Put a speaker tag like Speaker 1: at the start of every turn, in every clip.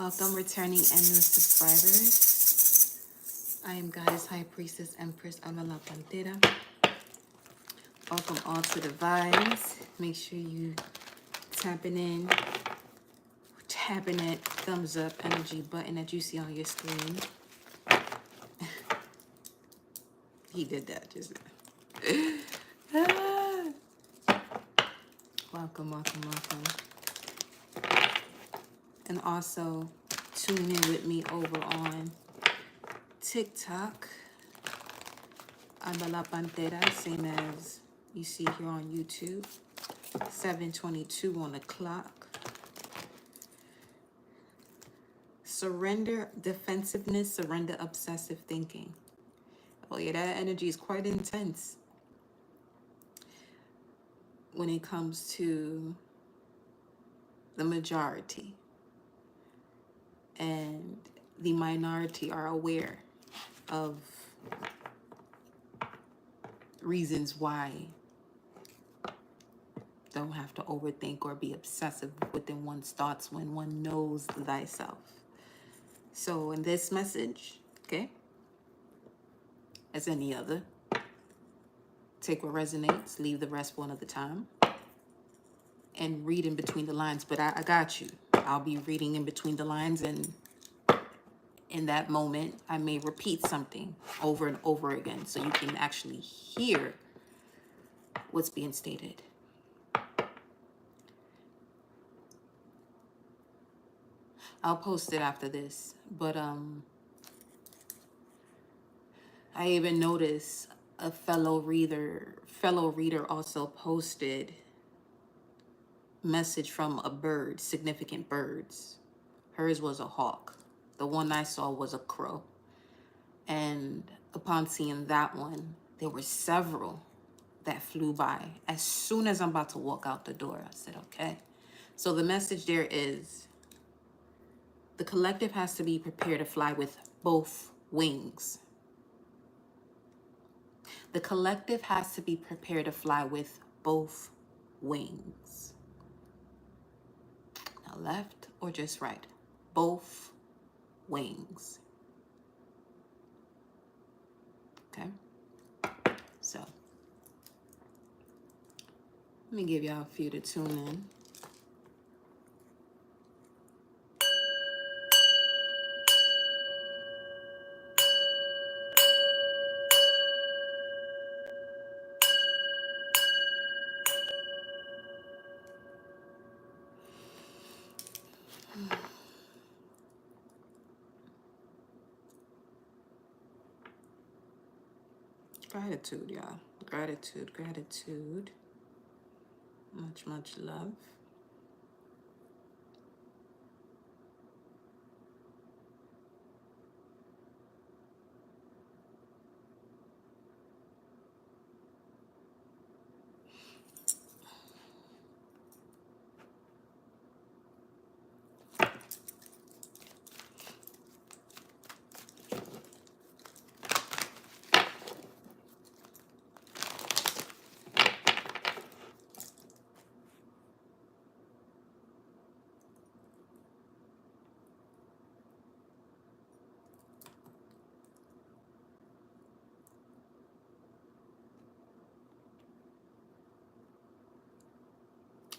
Speaker 1: Welcome, returning and new subscribers. I am Goddess High Priestess Empress Ana La Pantera. Welcome all to the vibes. Make sure you tapping that thumbs up energy button that you see on your screen. He did that just now. Welcome, welcome, welcome. And also tune in with me over on TikTok. Ana La Pantera, same as you see here on YouTube. 7:22 on the clock. Surrender defensiveness, surrender obsessive thinking. Oh yeah, that energy is quite intense when it comes to the majority. And the minority are aware of reasons why don't have to overthink or be obsessive within one's thoughts when one knows thyself. So in this message, okay, as any other, take what resonates, leave the rest for another time, and read in between the lines. But I got you. I'll be reading in between the lines, and in that moment, I may repeat something over and over again so you can actually hear what's being stated. I'll post it after this, but I even noticed a fellow reader also posted message from a bird, significant birds. Hers was a hawk. The one I saw was a crow. And upon seeing that one, there were several that flew by. As soon as I'm about to walk out the door, I said, okay. So the message there is, the collective has to be prepared to fly with both wings. The collective has to be prepared to fly with both wings. Now left or just right? Both wings. Okay? So, let me give y'all a few to tune in. Gratitude, y'all. Gratitude, gratitude. Much, much love.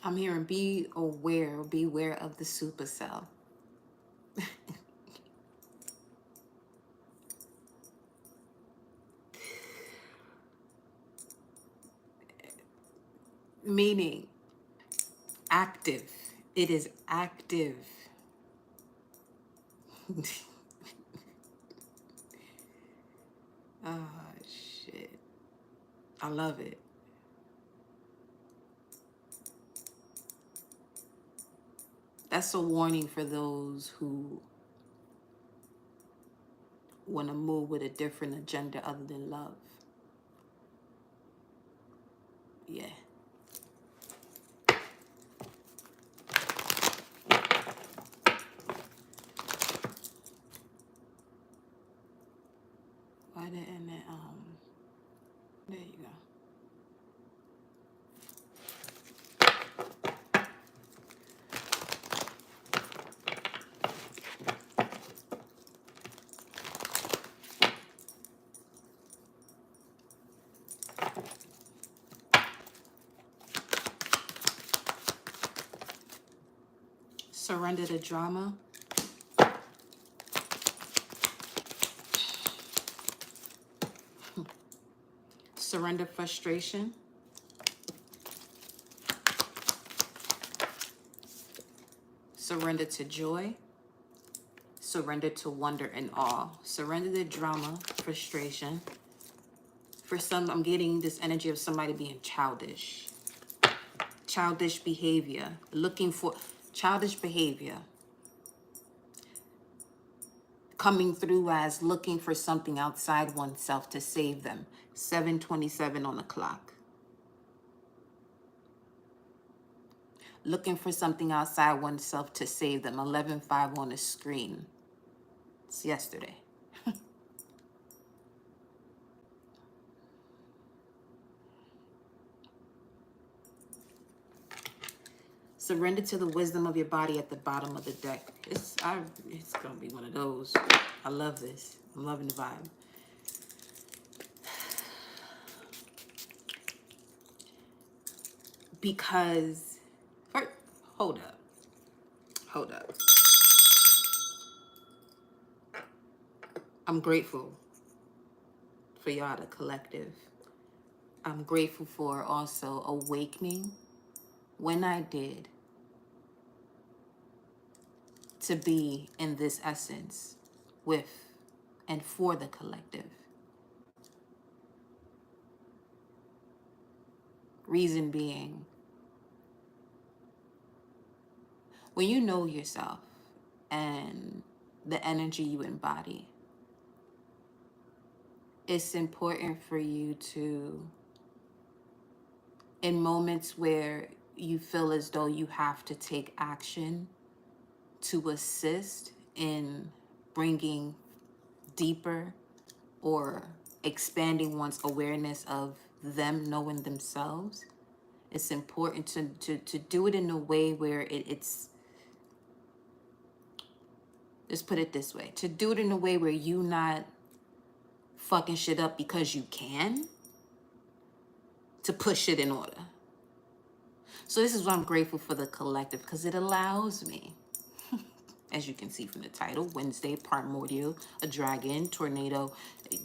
Speaker 1: I'm hearing beware of the supercell. Meaning active. It is active. Oh, shit. I love it. That's a warning for those who want to move with a different agenda other than love. Yeah. Why didn't it, there you go. Surrender the drama. Surrender frustration. Surrender to joy. Surrender to wonder and awe. Surrender the drama, frustration. For some, I'm getting this energy of somebody being childish. Childish behavior. Looking for childish behavior. Coming through as looking for something outside oneself to save them. 7:27 on the clock. Looking for something outside oneself to save them. 11:05 on the screen. It's yesterday. Surrender to the wisdom of your body at the bottom of the deck. It's gonna be one of those. I love this. I'm loving the vibe. Because, hold up. I'm grateful for y'all, the collective. I'm grateful for also awakening when I did to be in this essence with and for the collective. Reason being, when you know yourself and the energy you embody, it's important for you to, in moments where you feel as though you have to take action to assist in bringing deeper or expanding one's awareness of them knowing themselves, it's important to do it in a way where it's, let's put it this way, to do it in a way where you not fucking shit up because you can, to push it in order. So this is why I'm grateful for the collective, because it allows me, as you can see from the title, Wednesday, Primordial, a dragon, tornado.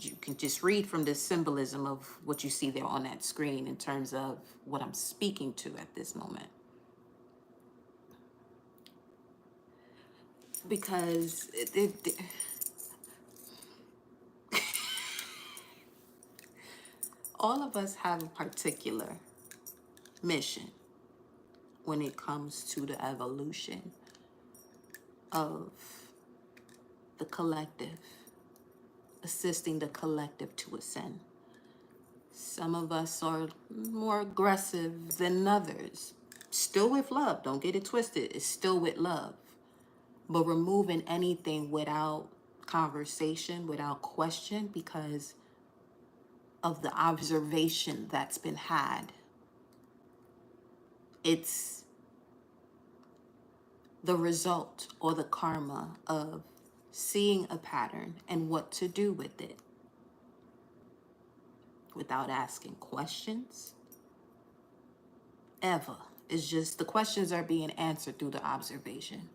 Speaker 1: You can just read from the symbolism of what you see there on that screen in terms of what I'm speaking to at this moment. Because all of us have a particular mission when it comes to the evolution of the collective, assisting the collective to ascend. Some of us are more aggressive than others. Still with love, don't get it twisted. It's still with love. But removing anything without conversation, without question, because of the observation that's been had. It's the result or the karma of seeing a pattern and what to do with it without asking questions ever. It's just the questions are being answered through the observation.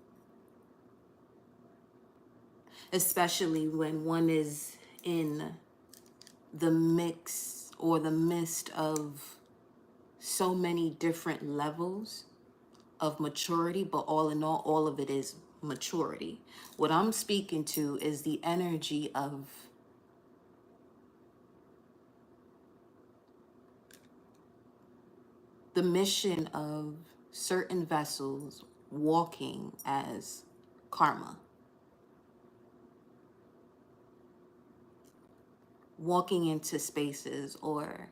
Speaker 1: Especially when one is in the mix or the midst of so many different levels of maturity, but all in all of it is maturity. What I'm speaking to is the energy of the mission of certain vessels walking as karma. Walking into spaces or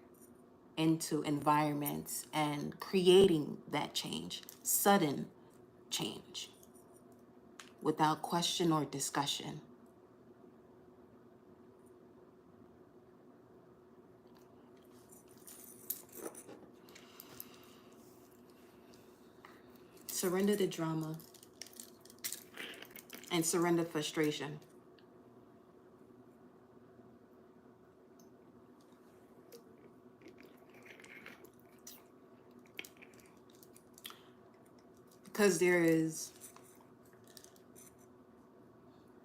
Speaker 1: into environments and creating that change, sudden change, without question or discussion. Surrender the drama and surrender frustration. Because there is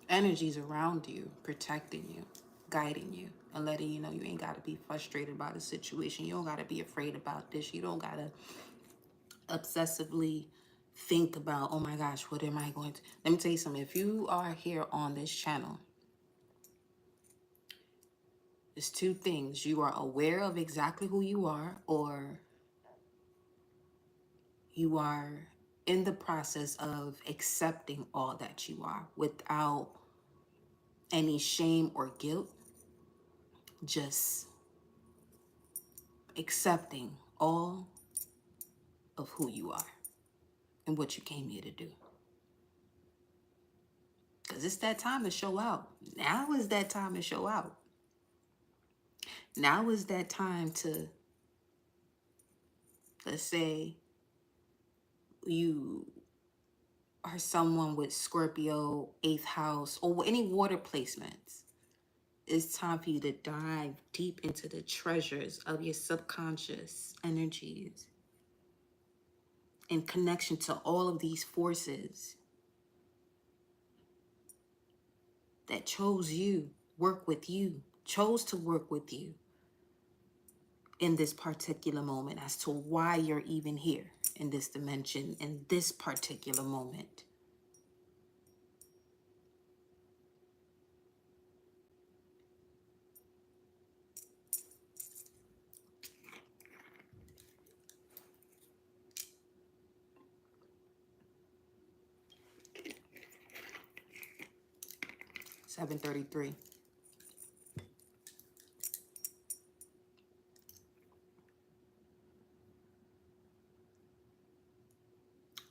Speaker 1: Energies around you, protecting you, guiding you, and letting you know you ain't got to be frustrated about a situation. You don't got to be afraid about this. You don't got to obsessively think about, oh my gosh, what am I going to... Let me tell you something. If you are here on this channel, there's two things. You are aware of exactly who you are, or you are in the process of accepting all that you are without any shame or guilt, just accepting all of who you are and what you came here to do. Because it's that time to show out. Now is that time to show out. Now is that time to, let's say you are someone with Scorpio, 8th house, or any water placements. It's time for you to dive deep into the treasures of your subconscious energies in connection to all of these forces that chose you, work with you, chose to work with you in this particular moment as to why you're even here in this dimension, in this particular moment. Seven 33.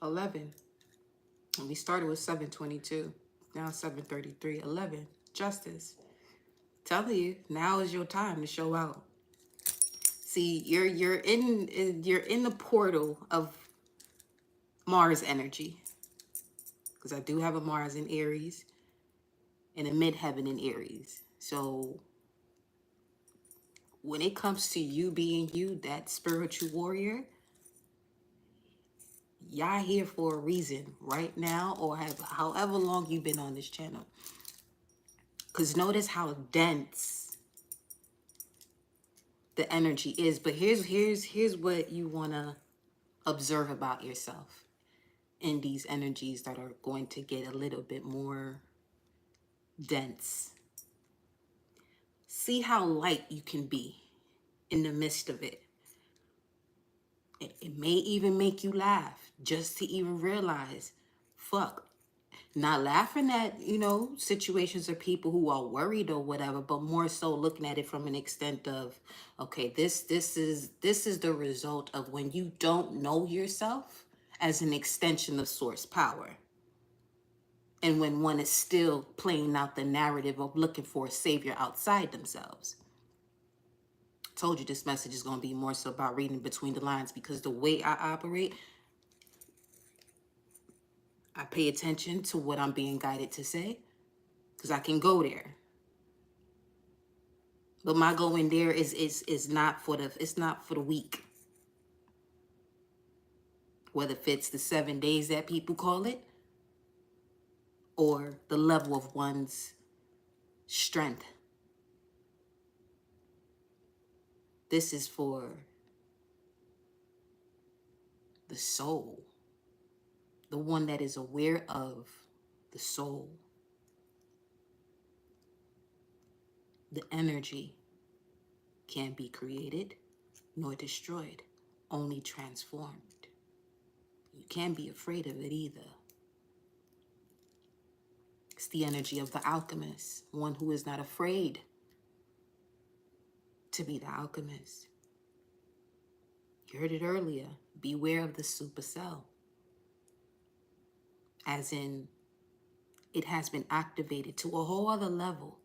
Speaker 1: 11. And we started with 722. Now 733. 11. Justice. Telling you, now is your time to show out. See, you're in the portal of Mars energy. Because I do have a Mars in Aries and a midheaven in Aries. So when it comes to you being you, that spiritual warrior, y'all here for a reason right now, or have however long you've been on this channel. Because notice how dense the energy is. But here's what you want to observe about yourself in these energies that are going to get a little bit more dense. See how light you can be in the midst of it. It may even make you laugh just to even realize, fuck, not laughing at, situations or people who are worried or whatever, but more so looking at it from an extent of, okay, this is the result of when you don't know yourself as an extension of source power. And when one is still playing out the narrative of looking for a savior outside themselves. Told you this message is going to be more so about reading between the lines, because the way I operate, I pay attention to what I'm being guided to say, because I can go there. But my going there is not for the weak. Whether it's the 7 days that people call it, or the level of one's strength. This is for the soul. The one that is aware of the soul. The energy can't be created nor destroyed, only transformed. You can't be afraid of it either. It's the energy of the alchemist, one who is not afraid to be the alchemist. You heard it earlier. Beware of the supercell. As in, it has been activated to a whole other level.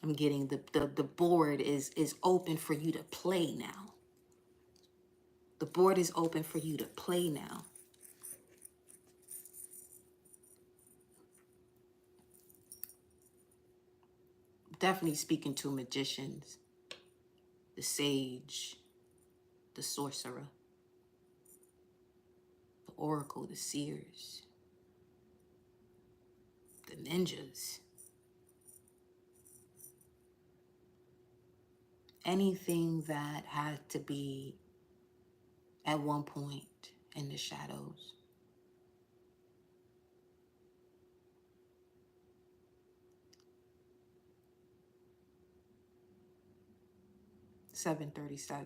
Speaker 1: I'm getting the board is open for you to play now. The board is open for you to play now. Definitely speaking to magicians, the sage, the sorcerer, the oracle, the seers. The ninjas. Anything that had to be at one point in the shadows. $737.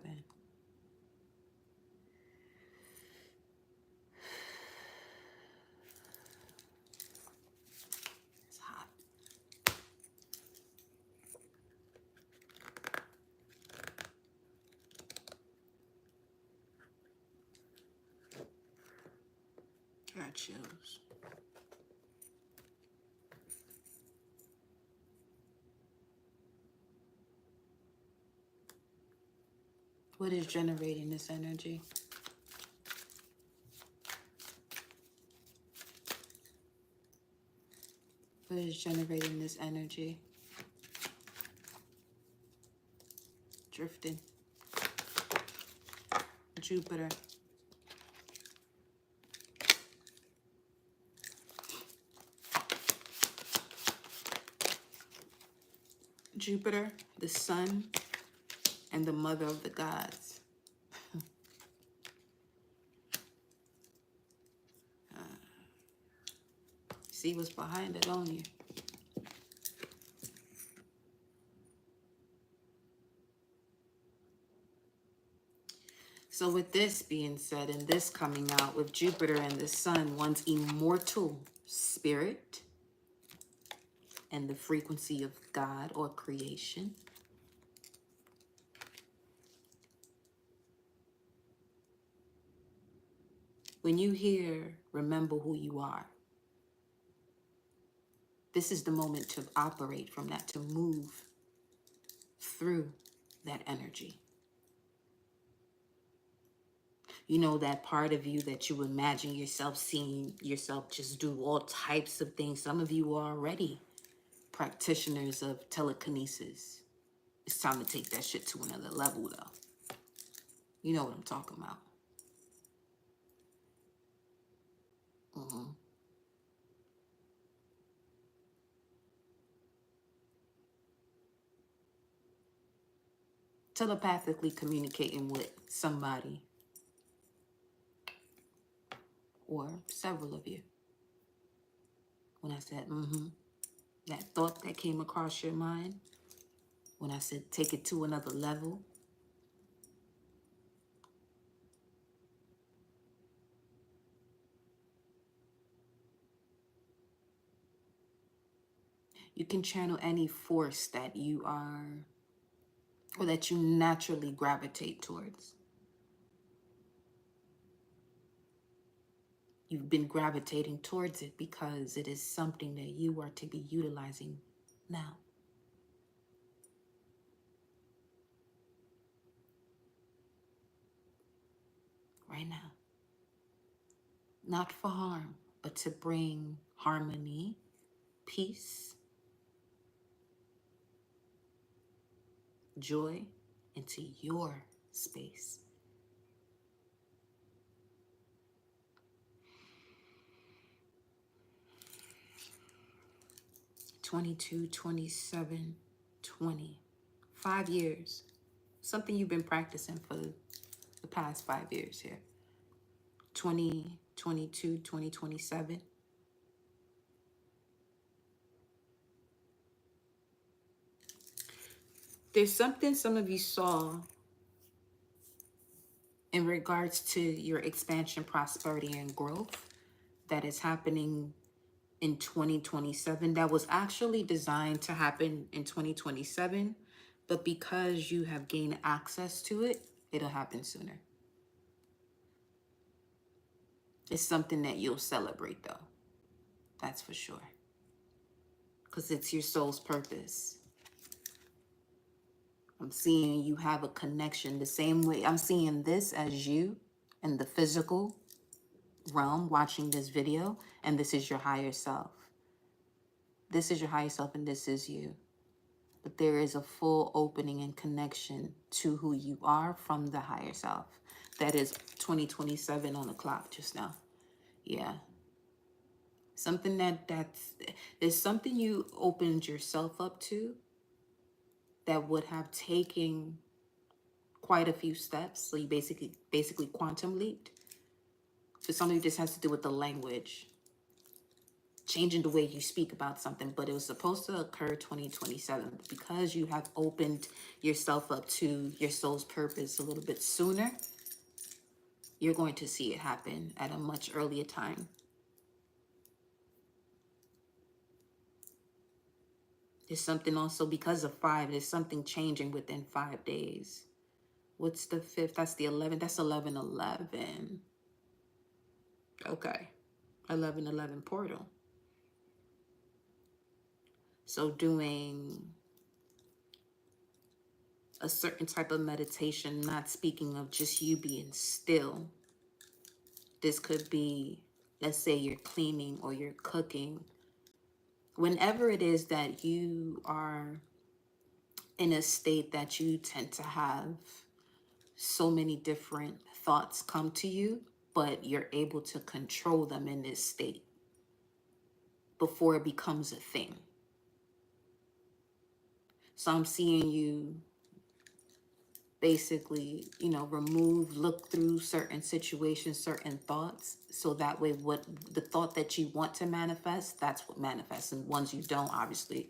Speaker 1: It's hot. Got chills. What is generating this energy? What is generating this energy? Drifting. Jupiter. Jupiter, the sun, and the mother of the gods. See what's behind it, don't you? So with this being said, and this coming out with Jupiter and the sun, one's immortal spirit and the frequency of God or creation. When you hear, remember who you are, this is the moment to operate from that, to move through that energy. You know, that part of you that you imagine yourself seeing yourself just do all types of things. Some of you are already practitioners of telekinesis. It's time to take that shit to another level, though. You know what I'm talking about. Telepathically communicating with somebody or several of you. When I said, that thought that came across your mind, when I said take it to another level, you can channel any force that you are, or that you naturally gravitate towards. You've been gravitating towards it because it is something that you are to be utilizing now. Right now. Not for harm, but to bring harmony, peace, joy into your space. '22, '27, '20. 5 years. Something you've been practicing for the past 5 years here. 2022, 2027. There's something some of you saw in regards to your expansion, prosperity, and growth that is happening in 2027 that was actually designed to happen in 2027, but because you have gained access to it, it'll happen sooner. It's something that you'll celebrate, though. That's for sure. Because it's your soul's purpose. I'm seeing you have a connection the same way. I'm seeing this as you in the physical realm watching this video, and this is your higher self. This is your higher self, and this is you. But there is a full opening and connection to who you are from the higher self. That is 2027 on the clock just now. Yeah. Something there's something you opened yourself up to that would have taken quite a few steps. So you basically quantum leaped. For some of you, this has to do with the language, changing the way you speak about something, but it was supposed to occur 2027. But because you have opened yourself up to your soul's purpose a little bit sooner, you're going to see it happen at a much earlier time. There's something also because of 5, there's something changing within 5 days. What's the 5th? That's the 11th. That's 11/11. Okay. 11/11 portal. So doing a certain type of meditation, not speaking of just you being still. This could be, let's say you're cleaning or you're cooking. Whenever it is that you are in a state that you tend to have so many different thoughts come to you, but you're able to control them in this state before it becomes a thing. So I'm seeing you basically, look through certain situations, certain thoughts, so that way what the thought that you want to manifest, that's what manifests. And ones you don't, obviously,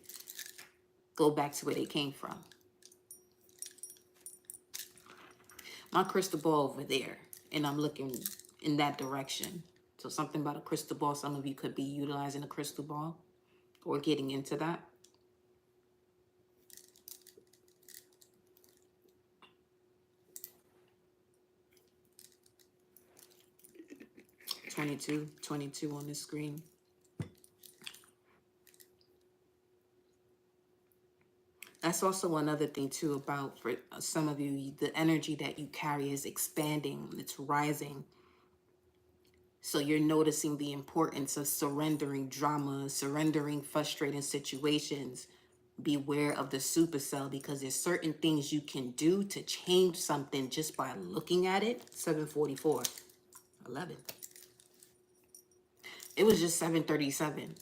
Speaker 1: go back to where they came from. My crystal ball over there, and I'm looking in that direction. So something about a crystal ball, some of you could be utilizing a crystal ball or getting into that. 22 on the screen. That's also another thing too about, for some of you, the energy that you carry is expanding, it's rising. So you're noticing the importance of surrendering drama, surrendering frustrating situations. Beware of the supercell, because there's certain things you can do to change something just by looking at it. 7:44, 11. It was just 7:37.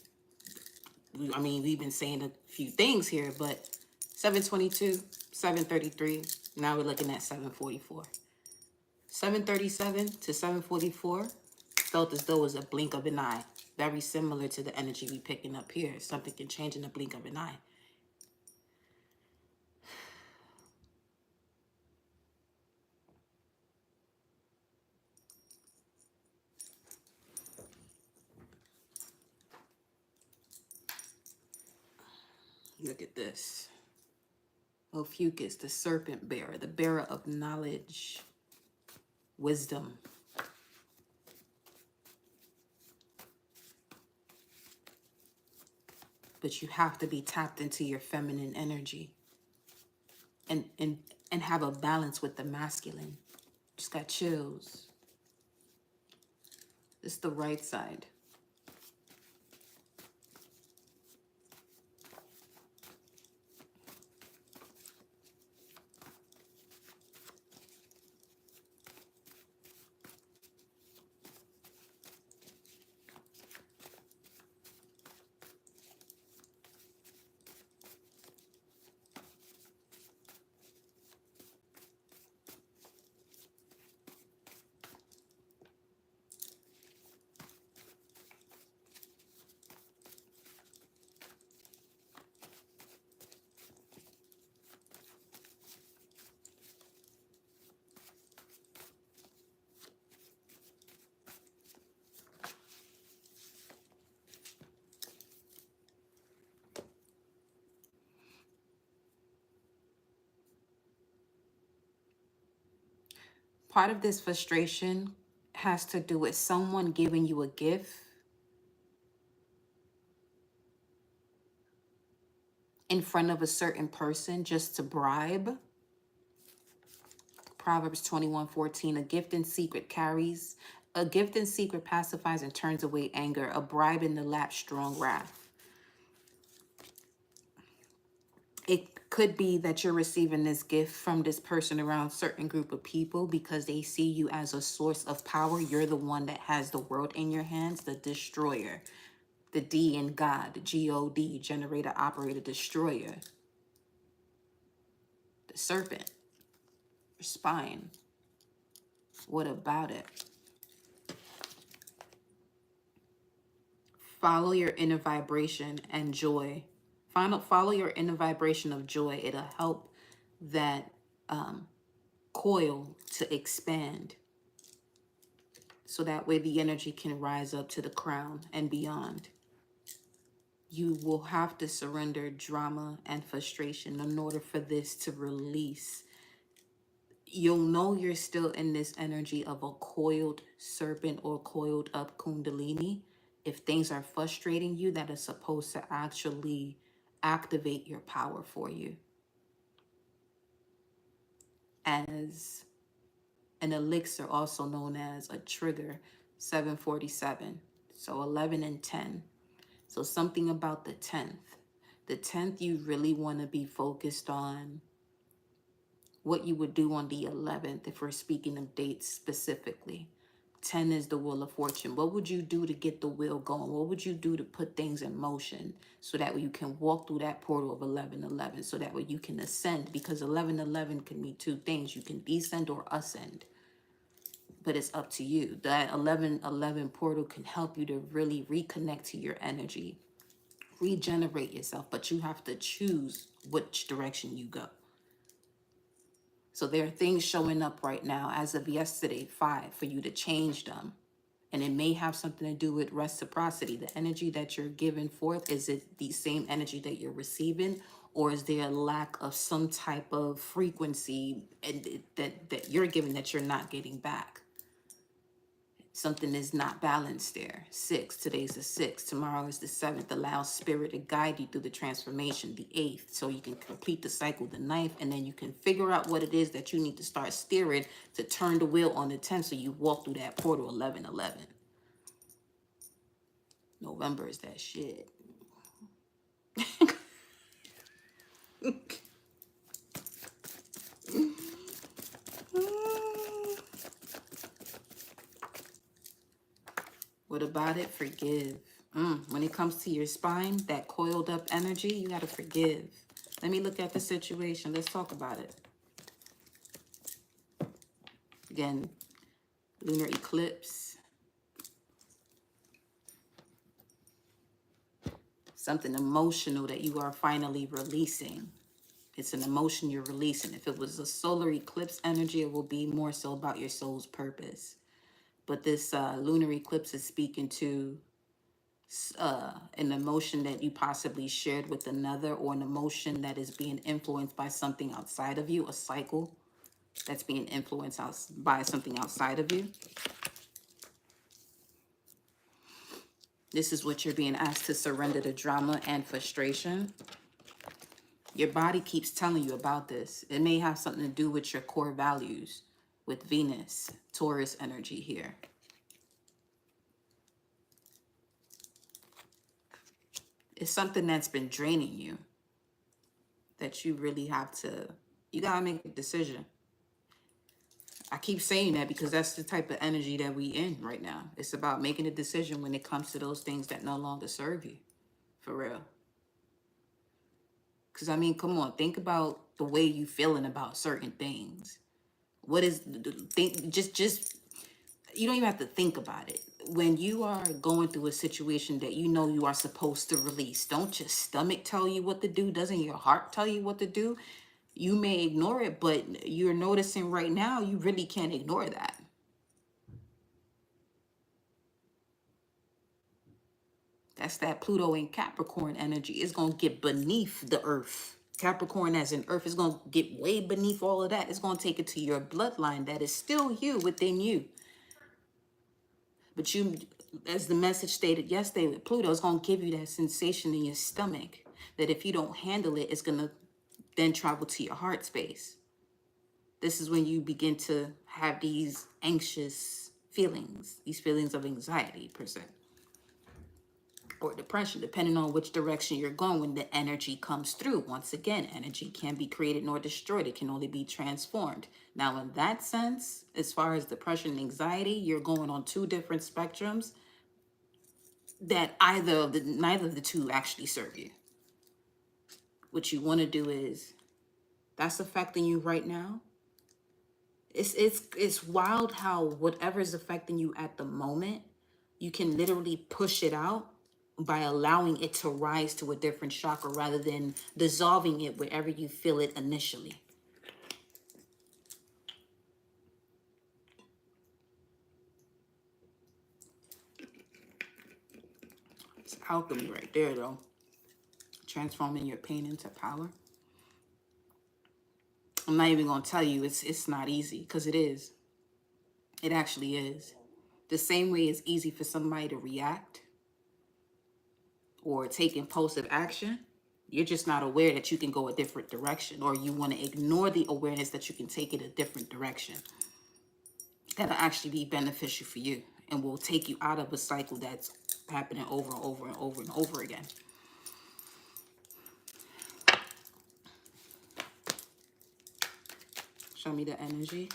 Speaker 1: I mean, we've been saying a few things here, but 7:22, 7:33. Now we're looking at 7:44. 7:37 to 7:44 felt as though it was a blink of an eye. Very similar to the energy we picking up here. Something can change in a blink of an eye. Look at this. Ophiuchus, the serpent bearer, the bearer of knowledge, wisdom. But you have to be tapped into your feminine energy and have a balance with the masculine. Just got chills. This is the right side. Part of this frustration has to do with someone giving you a gift in front of a certain person just to bribe. Proverbs 21:14, a gift in secret pacifies and turns away anger. A bribe in the lap, strong wrath. It could be that you're receiving this gift from this person around a certain group of people because they see you as a source of power. You're the one that has the world in your hands, the destroyer. The D in God, G-O-D, generator, operator, destroyer. The serpent, spine. What about it? Follow your inner vibration and joy. Follow your inner vibration of joy. It'll help that coil to expand. So that way the energy can rise up to the crown and beyond. You will have to surrender drama and frustration in order for this to release. You'll know you're still in this energy of a coiled serpent or coiled up kundalini if things are frustrating you that are supposed to actually activate your power for you. As an elixir, also known as a trigger, 747. So 11 and 10. So something about the 10th. The 10th, you really want to be focused on what you would do on the 11th if we're speaking of dates specifically. 10 is the wheel of fortune. What would you do to get the wheel going? What would you do to put things in motion so that way you can walk through that portal of 1111, so that way you can ascend? Because 1111 can mean two things. You can descend or ascend, but it's up to you. That 1111 portal can help you to really reconnect to your energy, regenerate yourself, but you have to choose which direction you go. So there are things showing up right now as of yesterday, 5, for you to change them. And it may have something to do with reciprocity. The energy that you're giving forth, is it the same energy that you're receiving? Or is there a lack of some type of frequency that you're giving that you're not getting back? Something is not balanced there. 6, today's the 6th, tomorrow is the 7th. Allow spirit to guide you through the transformation, the 8th, so you can complete the cycle, the 9th, and then you can figure out what it is that you need to start steering to turn the wheel on the 10th so you walk through that portal 1111. November is that shit. What about it? Forgive. When it comes to your spine, that coiled up energy, you got to forgive. Let me look at the situation. Let's talk about it. Again, lunar eclipse. Something emotional that you are finally releasing. It's an emotion you're releasing. If it was a solar eclipse energy, it will be more so about your soul's purpose. But this lunar eclipse is speaking to an emotion that you possibly shared with another, or an emotion that is being influenced by something outside of you, a cycle that's being influenced by something outside of you. This is what you're being asked to surrender to: drama and frustration. Your body keeps telling you about this. It may have something to do with your core values, with Venus, Taurus energy here. It's something that's been draining you, that you really have to, you gotta make a decision. I keep saying that because that's the type of energy that we in right now. It's about making a decision when it comes to those things that no longer serve you, for real. Because, I mean, come on, think about the way you feeling about certain things. What is, just, you don't even have to think about it. When you are going through a situation that you know you are supposed to release, don't your stomach tell you what to do? Doesn't your heart tell you what to do? You may ignore it, but you're noticing right now you really can't ignore that. That's that Pluto and Capricorn energy. It's going to get beneath the earth. Capricorn as in earth is going to get way beneath all of that. It's going to take it to your bloodline that is still you, within you. But you, as the message stated yesterday with Pluto, it's going to give you that sensation in your stomach that if you don't handle it, it's going to then travel to your heart space. This is when you begin to have these anxious feelings, these feelings of anxiety, per se, or depression, depending on which direction you're going when the energy comes through. Once again, energy can't be created nor destroyed. It can only be transformed. Now, in that sense, as far as depression and anxiety, you're going on two different spectrums. that neither of the two actually serve you. What you want to do is, that's affecting you right now. It's wild how whatever's affecting you at the moment, you can literally push it out by allowing it to rise to a different chakra rather than dissolving it wherever you feel it initially. It's alchemy right there, though. Transforming your pain into power. I'm not even going to tell you it's not easy, because it is. It actually is. The same way it's easy for somebody to react or take impulsive action, you're just not aware that you can go a different direction, or you want to ignore the awareness that you can take it a different direction. That'll actually be beneficial for you and will take you out of a cycle that's happening over and over and over and over again. Show me the energy.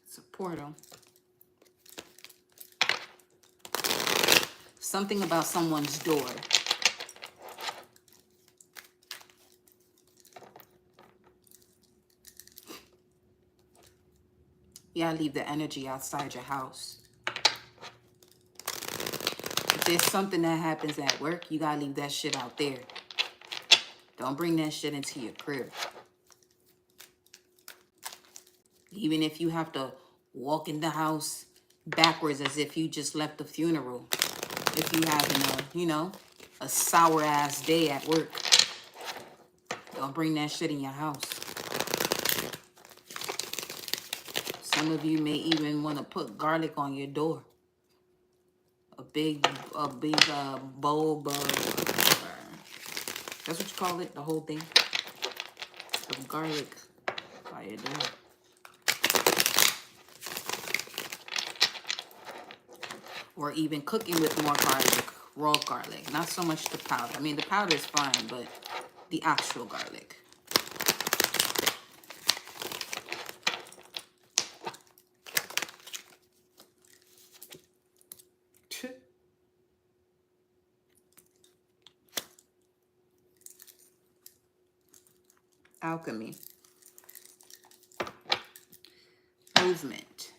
Speaker 1: It's a portal. Something about someone's door. You gotta leave the energy outside your house. If there's something that happens at work, you gotta leave that shit out there. Don't bring that shit into your crib. Even if you have to walk in the house backwards as if you just left the funeral. If you having a sour ass day at work, don't bring that shit in your house. Some of you may even want to put garlic on your door. A big bulb of, that's what you call it, the whole thing. Of garlic by your door. Or even cooking with more garlic, raw garlic. Not so much the powder. I mean, the powder is fine, but the actual garlic. Alchemy. Movement.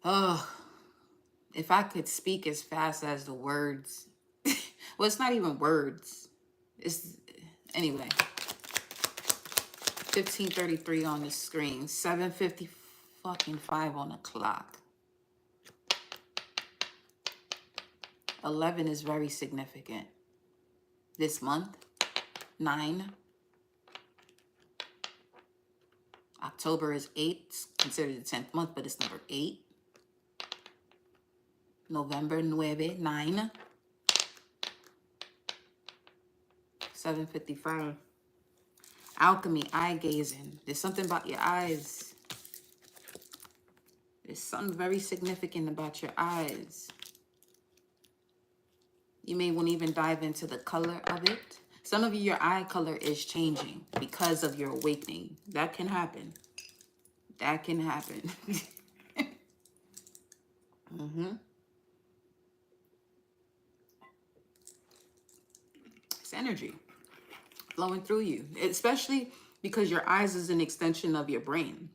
Speaker 1: Oh, if I could speak as fast as the words. Well, it's not even words. It's, anyway. 15:33 on the screen. 7:55 on the clock. 11 is very significant. This month, 9. October is 8. It's considered the 10th month, but it's number 8. November, 9. 7:55. Alchemy, eye gazing. There's something about your eyes. There's something very significant about your eyes. You may want to even dive into the color of it. Some of you, your eye color is changing because of your awakening. That can happen. That can happen. It's energy flowing through you, especially because your eyes is an extension of your brain.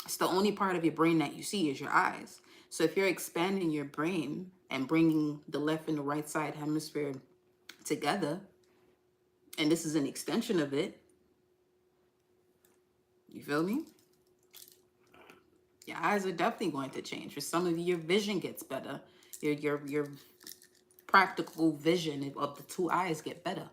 Speaker 1: It's the only part of your brain that you see is your eyes. So if you're expanding your brain and bringing the left and the right side hemisphere together, and this is an extension of it, you feel me? Your eyes are definitely going to change. For some of you, your vision gets better. Your practical vision of the two eyes get better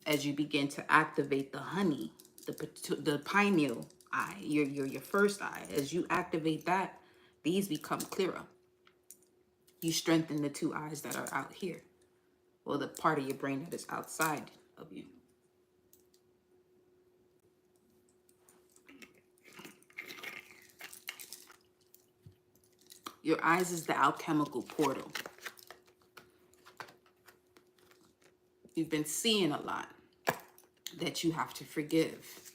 Speaker 1: as you begin to activate the honey, the pineal eye, your first eye. As you activate that, these become clearer. You strengthen the two eyes that are out here, or the part of your brain that is outside of you. Your eyes is the alchemical portal. You've been seeing a lot that you have to forgive.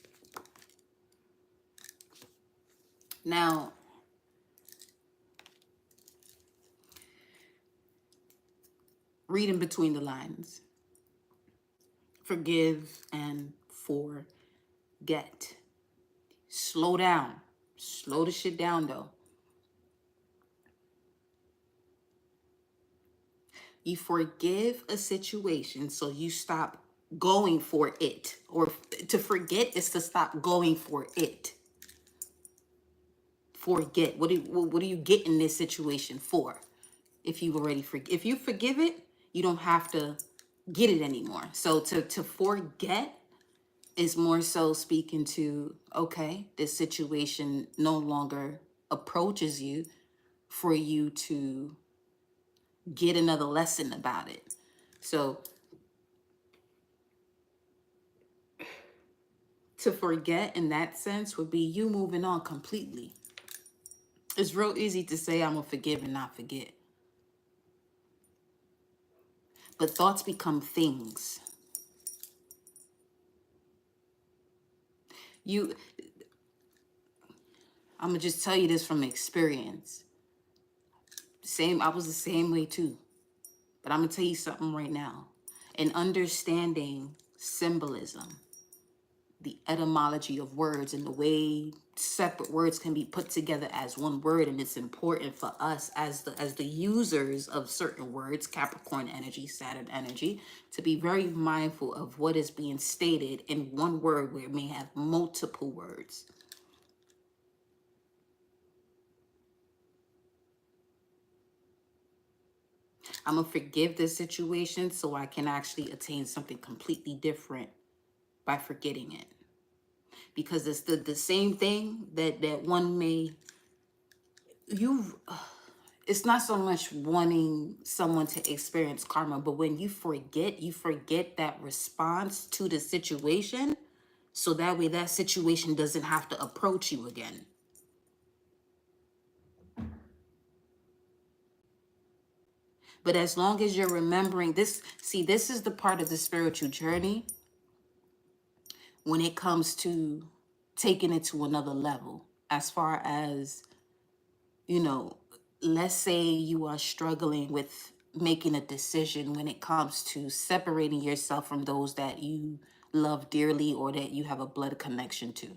Speaker 1: Now, reading between the lines, forgive and forget. Slow down. Slow the shit down, though. You forgive a situation so you stop going for it. Or to forget is to stop going for it. Forget. What do you get in this situation for? If you already if you forgive it, you don't have to get it anymore. So to forget is more so speaking to, okay, this situation no longer approaches you for you to get another lesson about it. So to forget in that sense would be you moving on completely. It's real easy to say I'm gonna forgive and not forget. But thoughts become things. I'm gonna just tell you this from experience. I was the same way too. But I'm gonna tell you something right now. In understanding symbolism, the etymology of words and the way separate words can be put together as one word, and it's important for us as the users of certain words, Capricorn energy, Saturn energy, to be very mindful of what is being stated in one word where it may have multiple words. I'm gonna forgive this situation so I can actually attain something completely different by forgetting it. Because it's the same thing that one may, it's not so much wanting someone to experience karma, but when you forget that response to the situation, so that way that situation doesn't have to approach you again. But as long as you're remembering this, see, this is the part of the spiritual journey when it comes to taking it to another level. As far as, let's say you are struggling with making a decision when it comes to separating yourself from those that you love dearly or that you have a blood connection to.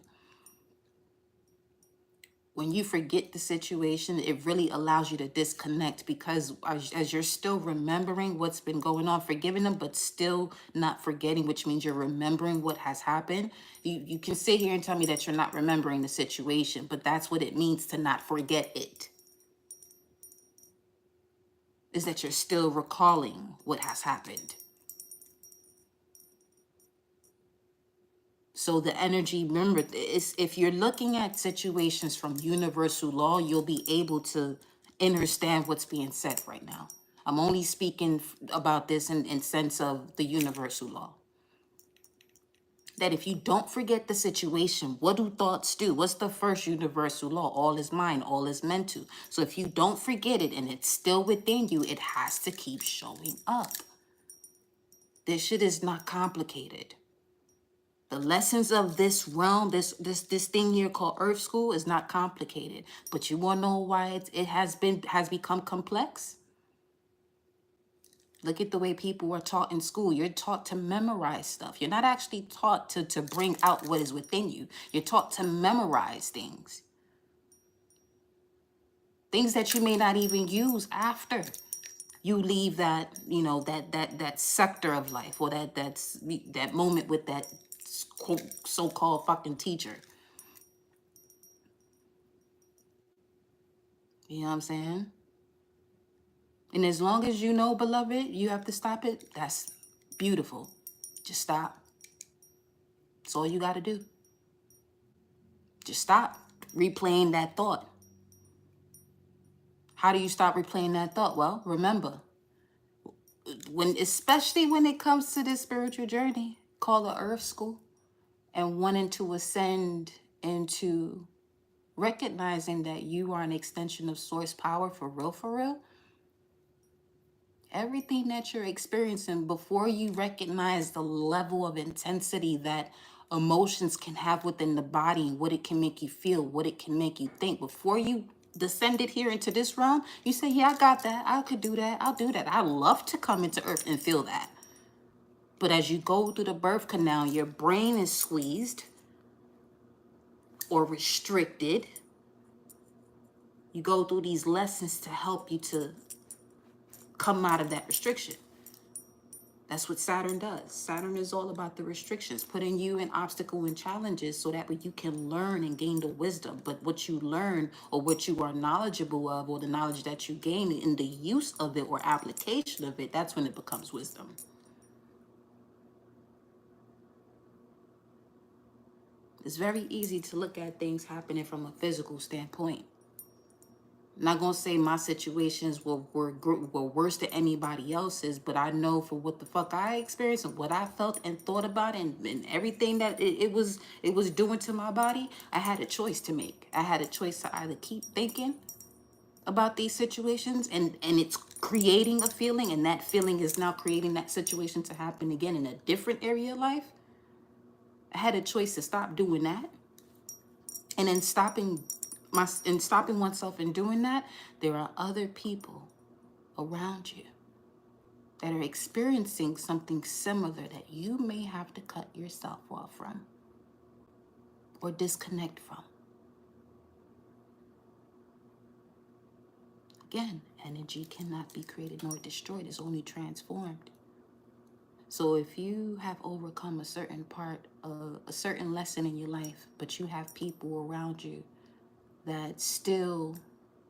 Speaker 1: When you forget the situation, it really allows you to disconnect, because as you're still remembering what's been going on, forgiving them, but still not forgetting, which means you're remembering what has happened. You can sit here and tell me that you're not remembering the situation, but that's what it means to not forget it. Is that you're still recalling what has happened. So the energy, remember, if you're looking at situations from universal law, you'll be able to understand what's being said right now. I'm only speaking about this in sense of the universal law. That if you don't forget the situation, what do thoughts do? What's the first universal law? All is mind, all is meant to. So if you don't forget it and it's still within you, it has to keep showing up. This shit is not complicated. The lessons of this realm, this thing here called Earth School, is not complicated. But you want to know why it has become complex? Look at the way people are taught in school. You're taught to memorize stuff. You're not actually taught to bring out what is within you. You're taught to memorize things. Things that you may not even use after you leave that, that sector of life, or that moment with that so-called fucking teacher. You know what I'm saying? And as long as you know, beloved, you have to stop it, that's beautiful. Just stop. That's all you got to do. Just stop replaying that thought. How do you stop replaying that thought? Well, remember, especially when it comes to this spiritual journey called the Earth School, and wanting to ascend into recognizing that you are an extension of source power for real, everything that you're experiencing, before you recognize the level of intensity that emotions can have within the body, what it can make you feel, what it can make you think, before you descended here into this realm, you say, yeah, I got that. I could do that. I'll do that. I love to come into earth and feel that. But as you go through the birth canal, your brain is squeezed or restricted. You go through these lessons to help you to come out of that restriction. That's what Saturn does. Saturn is all about the restrictions, putting you in obstacle and challenges so that way you can learn and gain the wisdom. But what you learn or what you are knowledgeable of, or the knowledge that you gain in the use of it or application of it, that's when it becomes wisdom. It's very easy to look at things happening from a physical standpoint. I'm not gonna say my situations were worse than anybody else's, but I know for what the fuck I experienced and what I felt and thought about, and everything that it was doing to my body, I had a choice to make. I had a choice to either keep thinking about these situations and it's creating a feeling, and that feeling is now creating that situation to happen again in a different area of life. I had a choice to stop doing that. And in stopping oneself in doing that, there are other people around you that are experiencing something similar that you may have to cut yourself off from or disconnect from. Again, energy cannot be created nor destroyed, it's only transformed. So if you have overcome a certain part of a certain lesson in your life, but you have people around you that still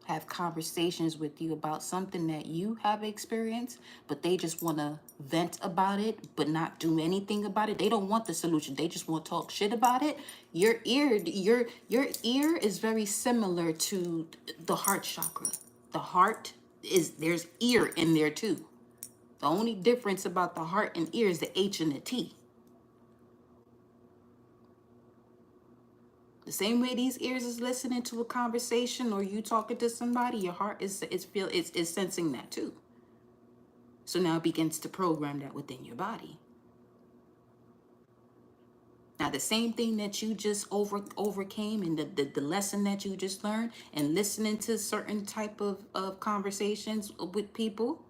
Speaker 1: have conversations with you about something that you have experienced, but they just want to vent about it, but not do anything about it. They don't want the solution. They just want to talk shit about it. Your ear is very similar to the heart chakra. The heart there's ear in there too. The only difference about the heart and ear is the H and the T. The same way these ears is listening to a conversation or you talking to somebody, your heart is sensing that too. So now it begins to program that within your body. Now the same thing that you just overcame and the lesson that you just learned and listening to certain type of conversations with people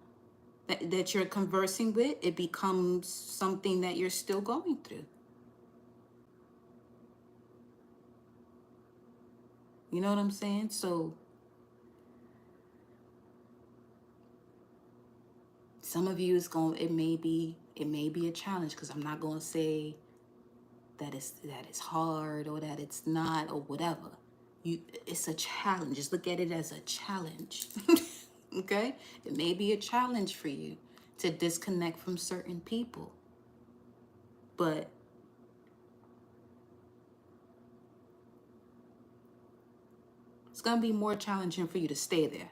Speaker 1: that you're conversing with, it becomes something that you're still going through. You know what I'm saying? So some of you it may be a challenge, because I'm not going to say that it's hard or that it's not or whatever. It's a challenge. Just look at it as a challenge. Okay? It may be a challenge for you to disconnect from certain people. But it's going to be more challenging for you to stay there.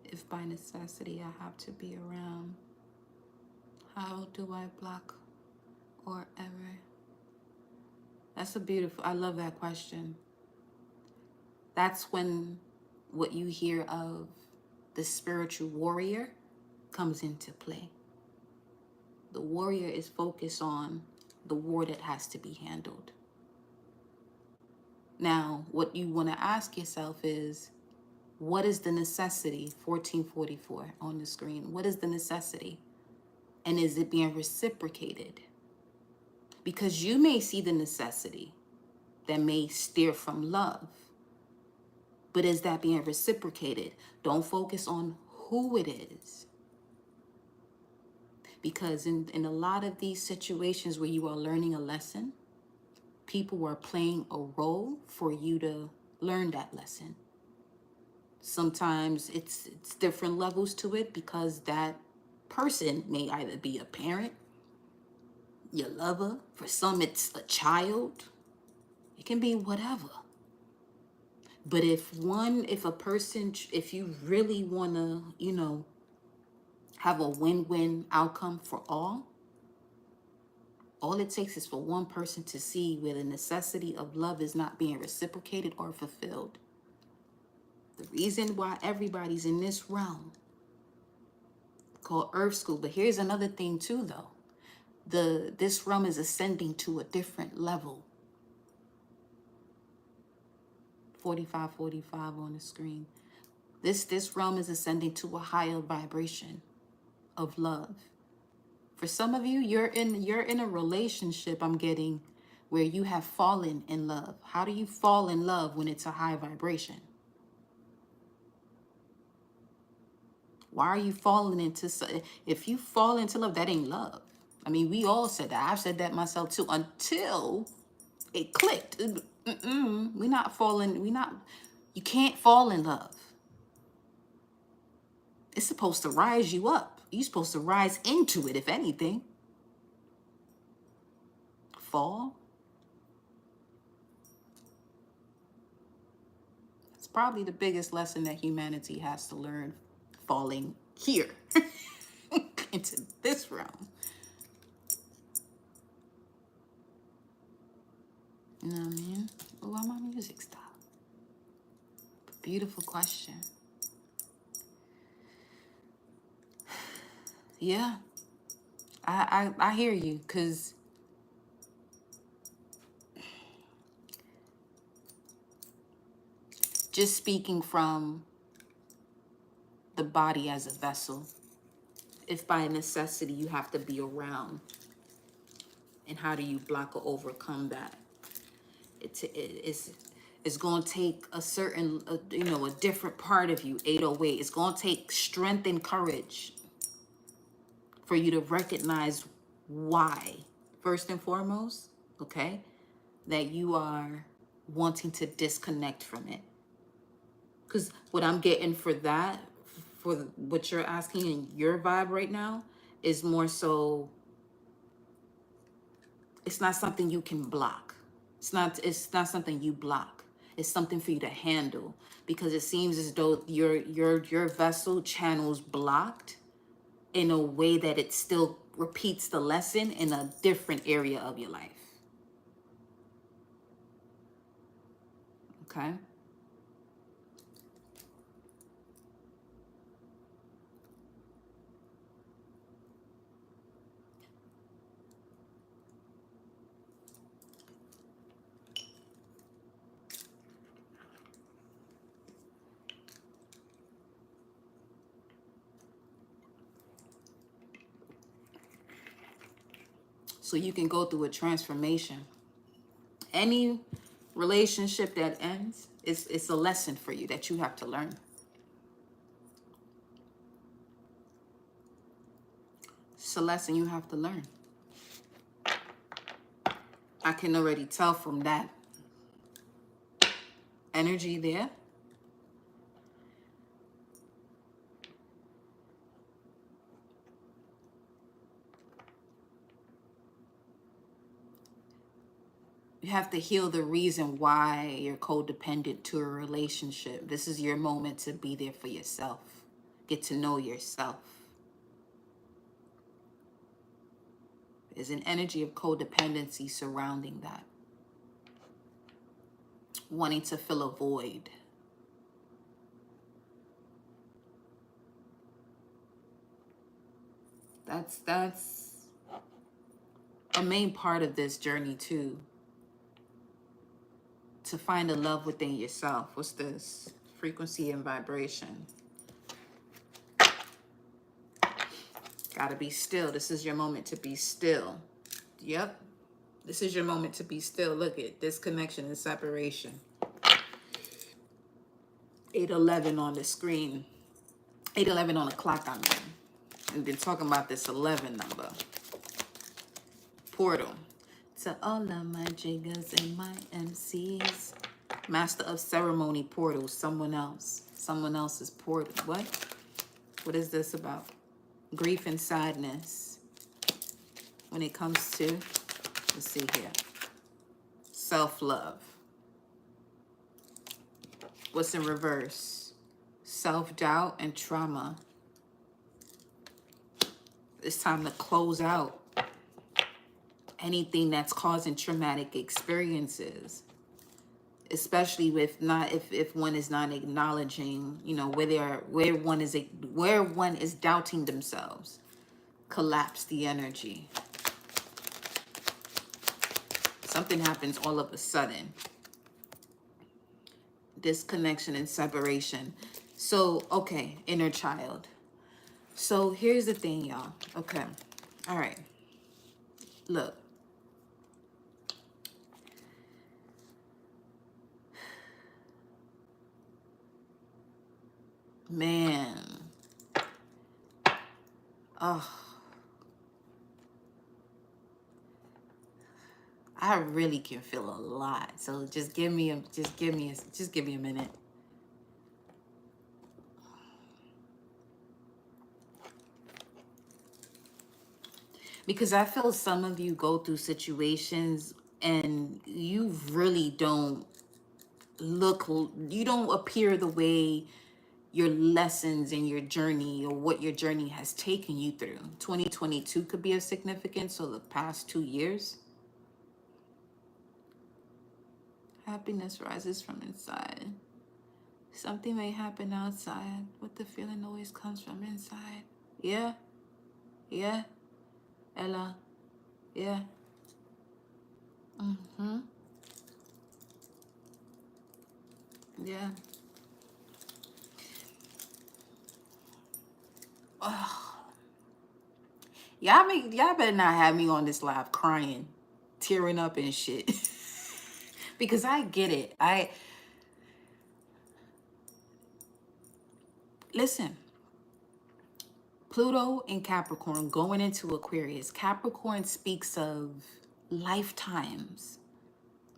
Speaker 1: If by necessity I have to be around, how do I block or ever? That's I love that question. That's when what you hear of the spiritual warrior comes into play. The warrior is focused on the war that has to be handled. Now, what you want to ask yourself is, what is the necessity? 1444 on the screen. What is the necessity? And is it being reciprocated? Because you may see the necessity that may steer from love, but is that being reciprocated? Don't focus on who it is. Because in a lot of these situations where you are learning a lesson, people are playing a role for you to learn that lesson. Sometimes it's different levels to it, because that person may either be a parent, your lover, for some it's a child, it can be whatever. But if you really want to, have a win-win outcome for all, All it takes is for one person to see where the necessity of love is not being reciprocated or fulfilled. The reason why everybody's in this realm called Earth School. But here's another thing too, though. This realm is ascending to a different level. 45 on the screen. This realm is ascending to a higher vibration of love. For some of you, you're in a relationship, I'm getting, where you have fallen in love. How do you fall in love when it's a high vibration? Why are you falling into, if you fall into love, that ain't love. I mean, we all said that. I've said that myself too, until it clicked. We're not falling, you can't fall in love. It's supposed to rise you up. You're supposed to rise into it, if anything. Fall. It's probably the biggest lesson that humanity has to learn, falling here into this realm. You know what I mean? Oh, why my music stopped? Beautiful question. Yeah, I hear you, because just speaking from the body as a vessel, if by necessity you have to be around, and how do you block or overcome that? It's going to take a certain, a different part of you, 808. It's going to take strength and courage for you to recognize why, first and foremost, okay, that you are wanting to disconnect from it. Because what I'm getting for that, for what you're asking in your vibe right now, is more so, it's not something you can block. It's not something you block. It's something for you to handle, because it seems as though your vessel channel's blocked in a way that it still repeats the lesson in a different area of your life. Okay? So you can go through a transformation. Any relationship that ends, it's a lesson for you that you have to learn. It's a lesson you have to learn. I can already tell from that energy there. You have to heal the reason why you're codependent to a relationship. This is your moment to be there for yourself. Get to know yourself. There's an energy of codependency surrounding that. Wanting to fill a void. That's a main part of this journey too. To find a love within yourself. What's this? Frequency and vibration. Gotta be still. This is your moment to be still. Yep. This is your moment to be still. Look at disconnection and separation. 811 on the screen. 811 on the clock, I mean. We've been talking about this 11 number. Portal. To all of my jiggers and my MCs. Master of ceremony portal. Someone else. Someone else's portal. What? What is this about? Grief and sadness. When it comes to, let's see here. Self-love. What's in reverse? Self-doubt and trauma. It's time to close out anything that's causing traumatic experiences, especially with not if one is not acknowledging, you know, where one is doubting themselves. Collapse the energy. Something happens all of a sudden. Disconnection and separation. So, okay, inner child. So here's the thing, y'all. Okay. All right. Look. Man. Oh, I really can feel a lot. So just give me a minute. Because I feel some of you go through situations and you really don't you don't appear the way your lessons and your journey or what your journey has taken you through. 2022 could be of significance, so the past 2 years. Happiness rises from inside. Something may happen outside, but the feeling always comes from inside. Yeah, yeah, Ella, yeah. Mm-hmm. Yeah. Oh. Y'all better not have me on this live crying, tearing up and shit. Because I get it. Listen. Pluto in Capricorn going into Aquarius. Capricorn speaks of lifetimes.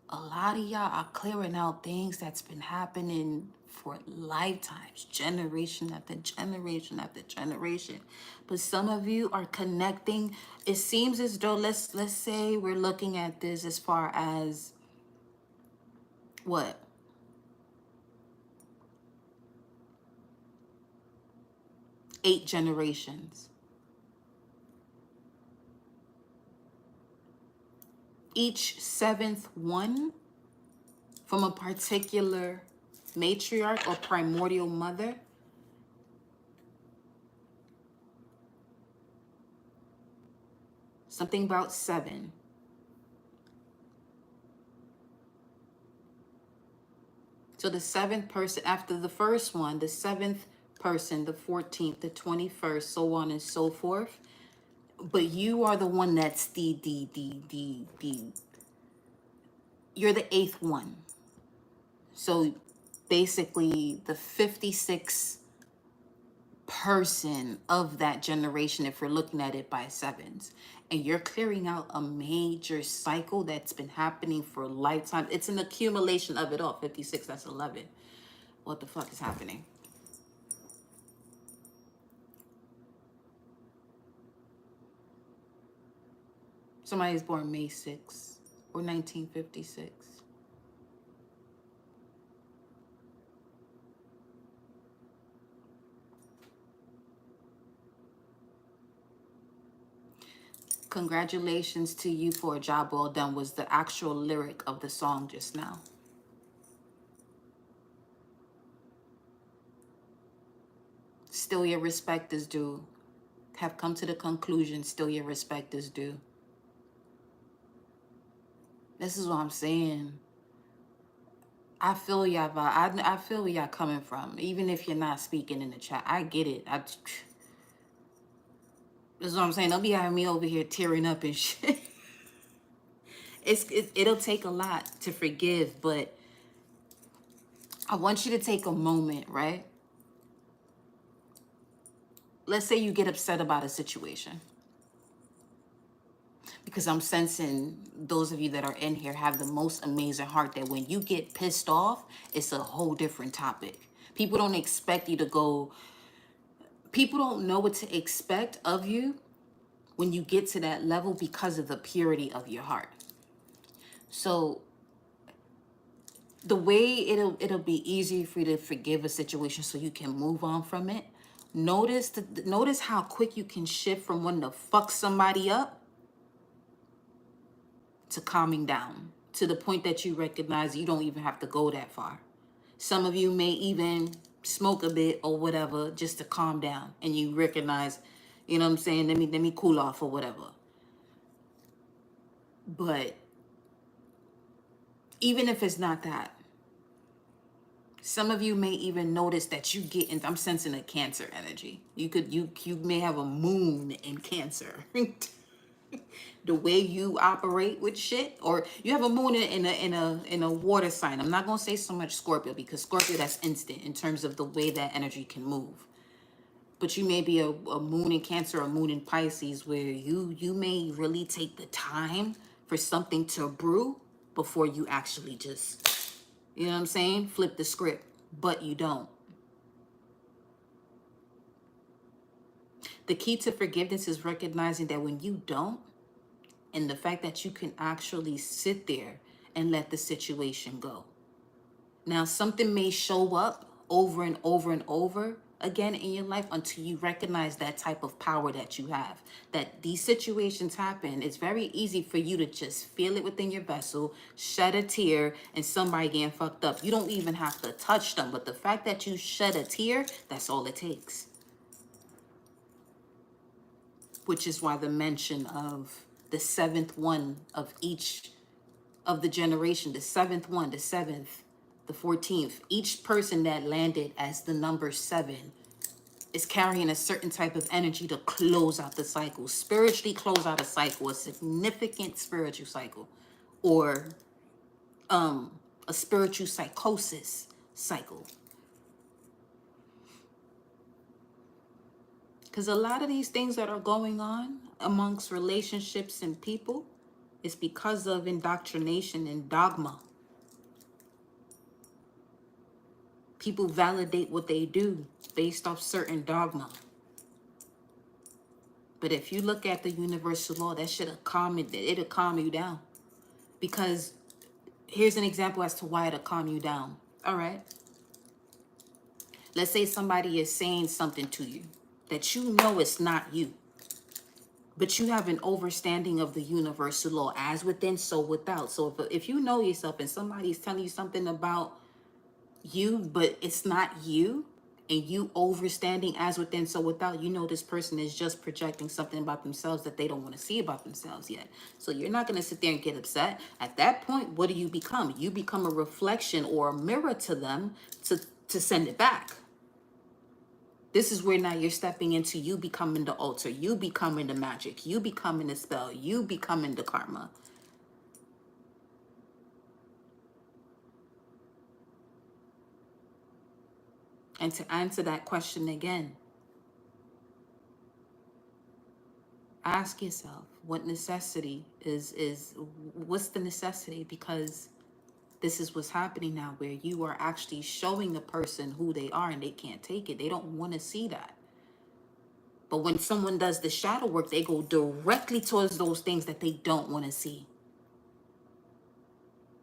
Speaker 1: A lot of y'all are clearing out things that's been happening for lifetimes, generation after generation after generation. But some of you are connecting. It seems as though, let's say we're looking at this as far as what? 8 generations. Each 7th one from a particular matriarch or primordial mother. Something about 7. So the 7th person after the first one, the 7th person, the 14th, the 21st, so on and so forth. But you are the one that's you're the 8th one. So basically the 56th person of that generation, if we're looking at it by 7s, and you're clearing out a major cycle that's been happening for a lifetime. It's an accumulation of it all. 56, that's 11. What the fuck is happening? Somebody was born May 6th or 1956. Congratulations to you for a job well done was the actual lyric of the song just now. Still your respect is due. Have come to the conclusion, still your respect is due. This is what I'm saying. I feel y'all, I feel where y'all coming from. Even if you're not speaking in the chat, I get it. This is what I'm saying. Don't be having me over here tearing up and shit. It'll take a lot to forgive, but I want you to take a moment, right? Let's say you get upset about a situation. Because I'm sensing those of you that are in here have the most amazing heart that when you get pissed off, it's a whole different topic. People don't expect you to go, people don't know what to expect of you when you get to that level because of the purity of your heart. So the way it'll be easier for you to forgive a situation so you can move on from it. Notice how quick you can shift from wanting to fuck somebody up to calming down to the point that you recognize you don't even have to go that far. Some of you may even smoke a bit or whatever just to calm down, and you recognize, you know what I'm saying, let me cool off or whatever. But even if it's not that, some of you may even notice that you get in, I'm sensing a Cancer energy. You may have a moon in Cancer. The way you operate with shit, or you have a moon in a water sign. I'm not gonna say so much Scorpio, because Scorpio, that's instant in terms of the way that energy can move. But you may be a moon in Cancer, a moon in Pisces, where you may really take the time for something to brew before you actually just, you know what I'm saying, flip the script. But you don't. The key to forgiveness is recognizing that when you don't, and the fact that you can actually sit there and let the situation go. Now, something may show up over and over and over again in your life until you recognize that type of power that you have. That these situations happen. It's very easy for you to just feel it within your vessel, shed a tear, and somebody getting fucked up. You don't even have to touch them. But the fact that you shed a tear, that's all it takes. Which is why the mention of the seventh one of each of the generation, the seventh one, the seventh, the 14th, each person that landed as the number 7 is carrying a certain type of energy to close out the cycle, spiritually close out a cycle, a significant spiritual cycle, or a spiritual psychosis cycle. Because a lot of these things that are going on amongst relationships and people is because of indoctrination and dogma. People validate what they do based off certain dogma. But if you look at the universal law, that should have it'll calm you down. Because here's an example as to why it'll calm you down. All right. Let's say somebody is saying something to you that you know it's not you, but you have an overstanding of the universal law, as within, so without. So if you know yourself and somebody's telling you something about you, but it's not you, and you overstanding as within, so without, you know this person is just projecting something about themselves that they don't want to see about themselves yet. So you're not going to sit there and get upset. At that point, what do you become? You become a reflection or a mirror to them to send it back. This is where now you're stepping into you becoming the altar, you becoming the magic, you becoming the spell, you becoming the karma. And to answer that question again, ask yourself, what necessity is what's the necessity? Because this is what's happening now, where you are actually showing a person who they are and they can't take it. They don't want to see that. But when someone does the shadow work, they go directly towards those things that they don't want to see.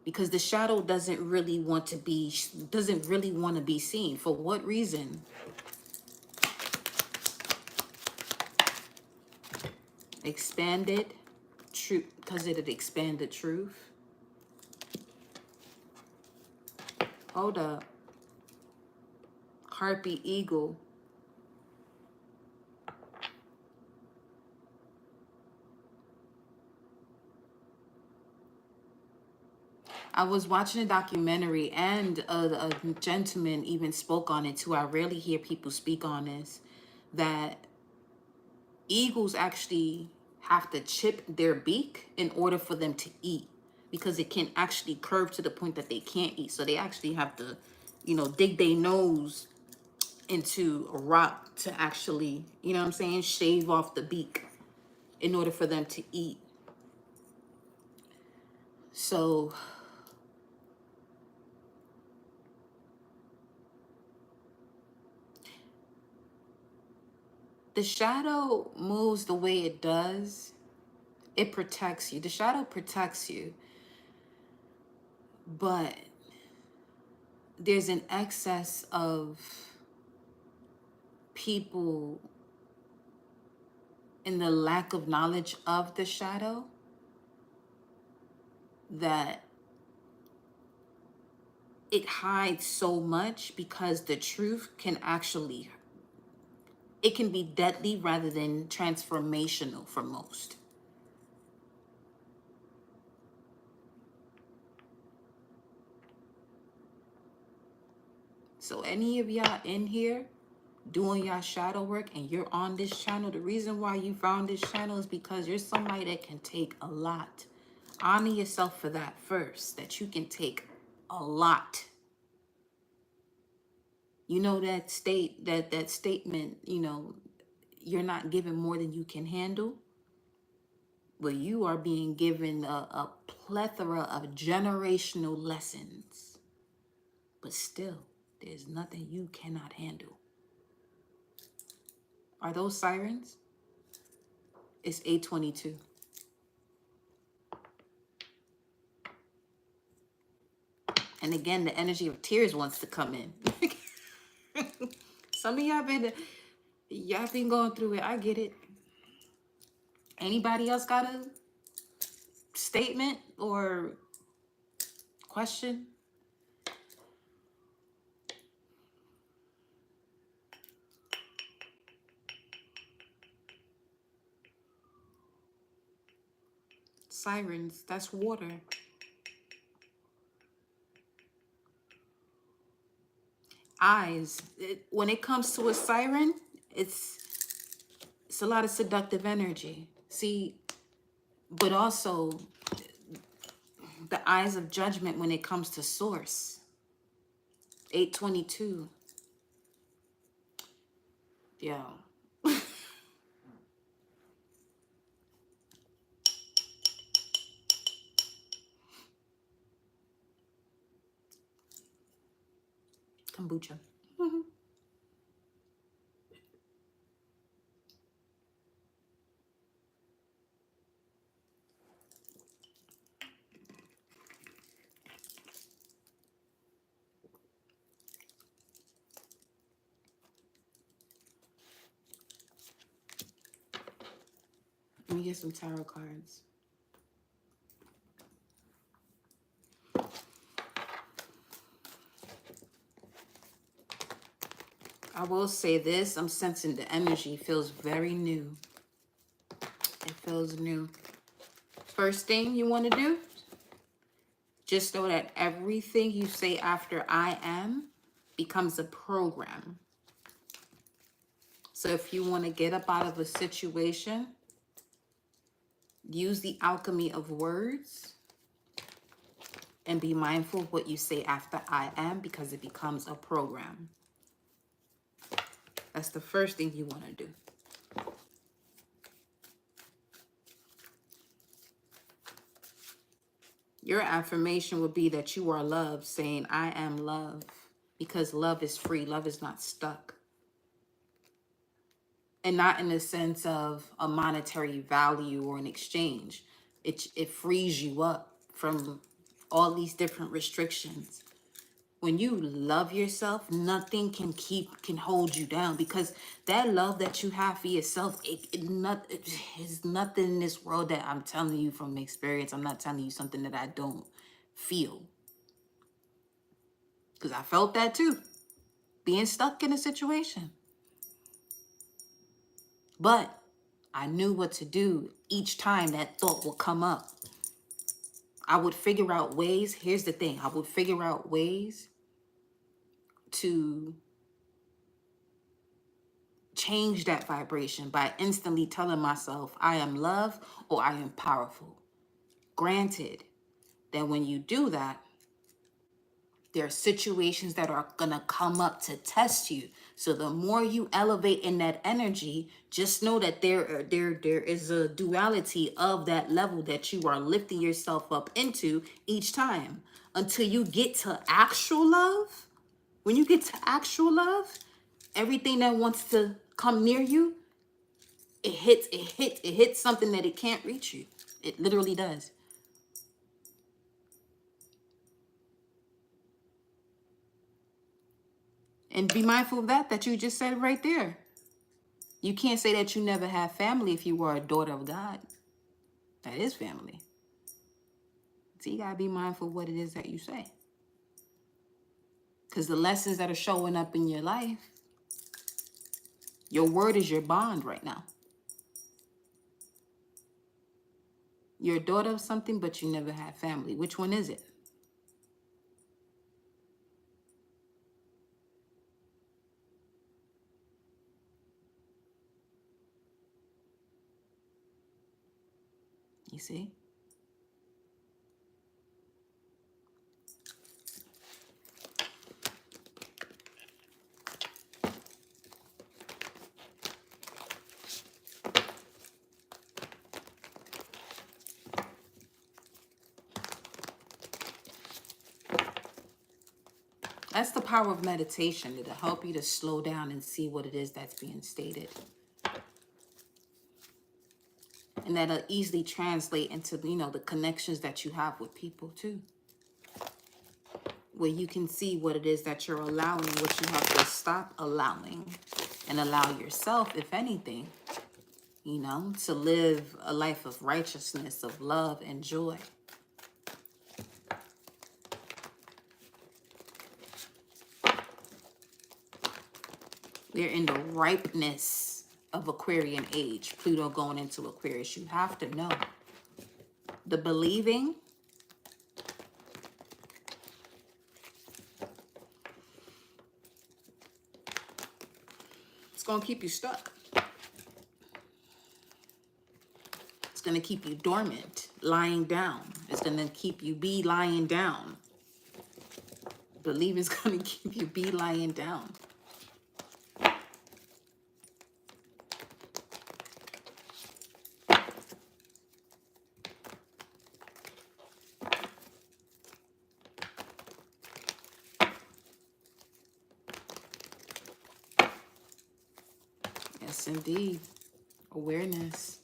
Speaker 1: Because the shadow doesn't really want to be seen. For what reason? Expanded truth, because it expanded truth. Hold up. Harpy eagle. I was watching a documentary, and a gentleman even spoke on it too. I rarely hear people speak on this, that eagles actually have to chip their beak in order for them to eat, because it can actually curve to the point that they can't eat. So they actually have to, dig their nose into a rock to actually, shave off the beak in order for them to eat. So the shadow moves the way it does. It protects you. The shadow protects you. But there's an excess of people in the lack of knowledge of the shadow that it hides so much, because the truth can actually, it can be deadly rather than transformational for most. So any of y'all in here doing y'all shadow work and you're on this channel, the reason why you found this channel is because you're somebody that can take a lot. Honor yourself for that first, that you can take a lot. You know that statement, you know, you're not given more than you can handle. Well, you are being given a plethora of generational lessons, but still, there's nothing you cannot handle. Are those sirens? It's 8:22. And again, the energy of tears wants to come in. Some of y'all been going through it. I get it. Anybody else got a statement or question? Sirens, that's water. Eyes. When it comes to a siren, it's a lot of seductive energy. See, but also the eyes of judgment when it comes to source. 8:22. Yeah. Kombucha. Let me get some tarot cards. I will say this, I'm sensing the energy feels very new. It feels new. First thing you want to do, just know that everything you say after I am becomes a program. So if you want to get up out of a situation, use the alchemy of words and be mindful of what you say after I am, because it becomes a program. That's the first thing you want to do. Your affirmation would be that you are love, saying I am love, because love is free. Love is not stuck. And not in the sense of a monetary value or an exchange. It frees you up from all these different restrictions. When you love yourself, nothing can hold you down, because that love that you have for yourself, it's nothing in this world that I'm telling you from experience. I'm not telling you something that I don't feel, because I felt that too, being stuck in a situation. But I knew what to do each time that thought would come up. I would figure out ways. Here's the thing. I would figure out ways to change that vibration by instantly telling myself I am love or I am powerful. Granted that when you do that, there are situations that are going to come up to test you. So the more you elevate in that energy, just know that there is a duality of that level that you are lifting yourself up into each time, until you get to actual love. When you get to actual love, everything that wants to come near you, it hits something that it can't reach you. It literally does. And be mindful of that you just said right there. You can't say that you never have family if you were a daughter of God. That is family. So you gotta be mindful of what it is that you say. Because the lessons that are showing up in your life, your word is your bond right now. You're a daughter of something, but you never had family. Which one is it? You see? That's the power of meditation. It'll help you to slow down and see what it is that's being stated. And that'll easily translate into, you know, the connections that you have with people too. Where you can see what it is that you're allowing, what you have to stop allowing, and allow yourself, if anything, you know, to live a life of righteousness, of love and joy. We're in the ripeness of Aquarian age. Pluto going into Aquarius. You have to know the believing it's going to keep you stuck. It's going to keep you dormant, lying down. It's going to keep you lying down. Believing is going to keep you lying down. Yes, indeed. Awareness.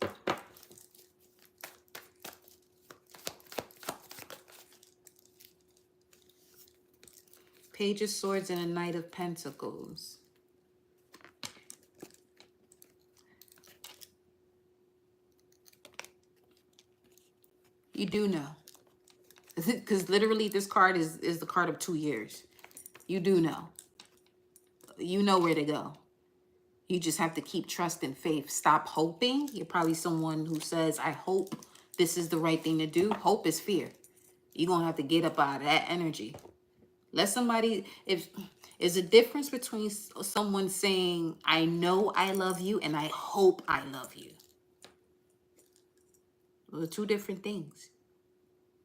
Speaker 1: Page of Swords and a Knight of Pentacles. You do know. Because literally this card is the card of 2 years. You do know. You know where to go. You just have to keep trust and faith. Stop hoping. You're probably someone who says, I hope this is the right thing to do. Hope is fear. You're going to have to get up out of that energy. Let somebody, if there's a difference between someone saying, I know I love you and I hope I love you. Those are two different things.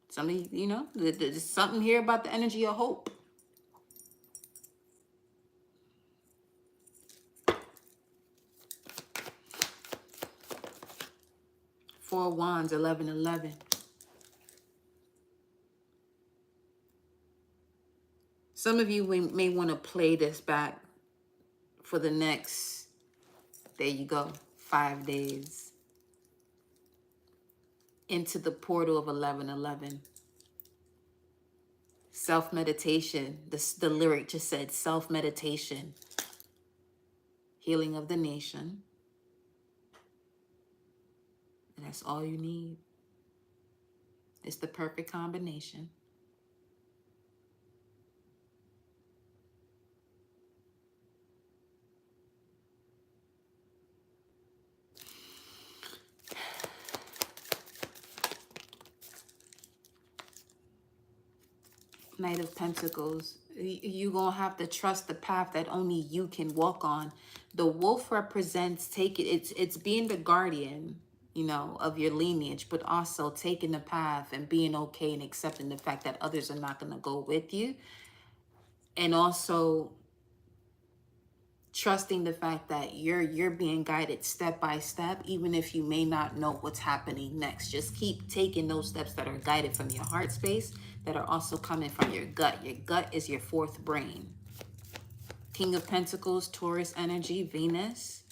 Speaker 1: Somebody, you know, there's something here about the energy of hope. Four of Wands, 11:11. Some of you may want to play this back for the next, there you go, 5 days. Into the portal of 11:11. Self-meditation. The lyric just said self-meditation. Healing of the nation. And that's all you need. It's the perfect combination. Knight of Pentacles. You're going to have to trust the path that only you can walk on. The wolf represents it's being the guardian, you know, of your lineage, but also taking the path and being okay and accepting the fact that others are not going to go with you. And also trusting the fact that you're being guided step by step, even if you may not know what's happening next. Just keep taking those steps that are guided from your heart space, that are also coming from your gut. Your gut is your fourth brain. King of Pentacles, Taurus energy, Venus.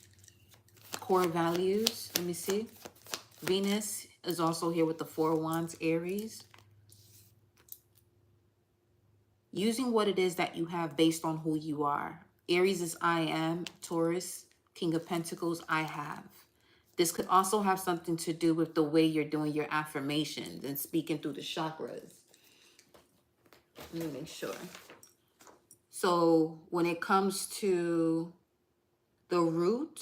Speaker 1: Core values, let me see. Venus is also here with the Four of Wands, Aries. Using what it is that you have based on who you are. Aries is I am. Taurus, King of Pentacles, I have. This could also have something to do with the way you're doing your affirmations and speaking through the chakras. Let me make sure. So when it comes to the root,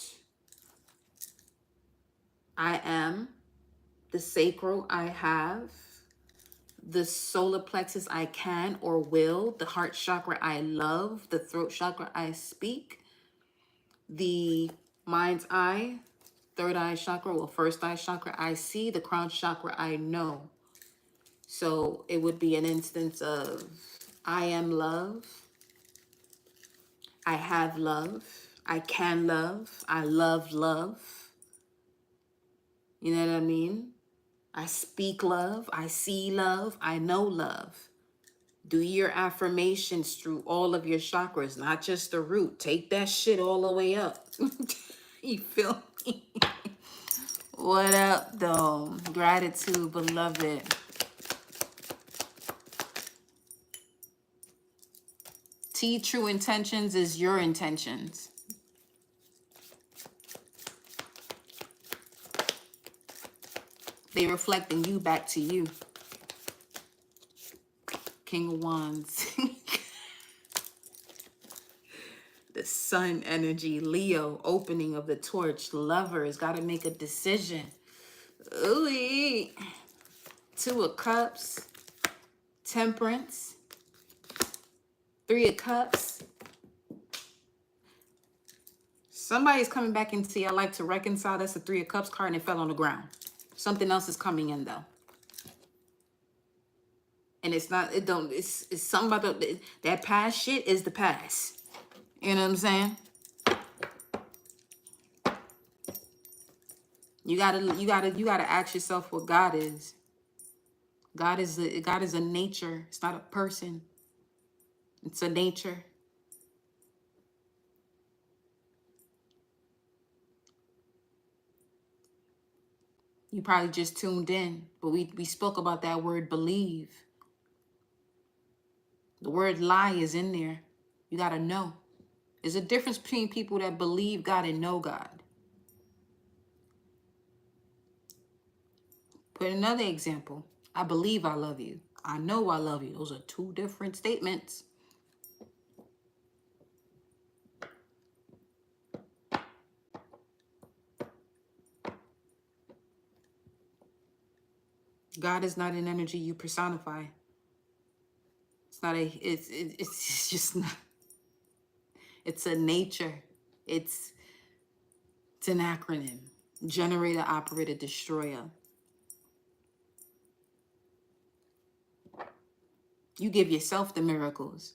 Speaker 1: I am, the sacral, I have, the solar plexus, I can or will, the heart chakra, I love, the throat chakra, I speak, the mind's eye, third eye chakra, or first eye chakra, I see, the crown chakra, I know. So it would be an instance of I am love, I have love, I can love, I love love. You know what I mean? I speak love, I see love, I know love. Do your affirmations through all of your chakras, not just the root. Take that shit all the way up. You feel me? What up, though? Gratitude, beloved. T, true intentions is your intentions. They reflecting you back to you. King of Wands. The sun energy, Leo, opening of the torch, lovers, got to make a decision. Ooh, Two of Cups, Temperance, Three of Cups. Somebody's coming back into your life to reconcile. That's the Three of Cups card and it fell on the ground. Something else is coming in though. And it's not, it don't, it's something about that past shit is the past. You know what I'm saying? You gotta ask yourself what God is. God is a nature. It's not a person. It's a nature. You probably just tuned in, but we spoke about that word believe. The word lie is in there. You gotta know. There's a difference between people that believe God and know God. Put another example. I believe I love you. I know I love you. Those are two different statements. God is not an energy you personify. It's not a, it's just not, it's a nature. It's an acronym. Generator, operator, destroyer. You give yourself the miracles.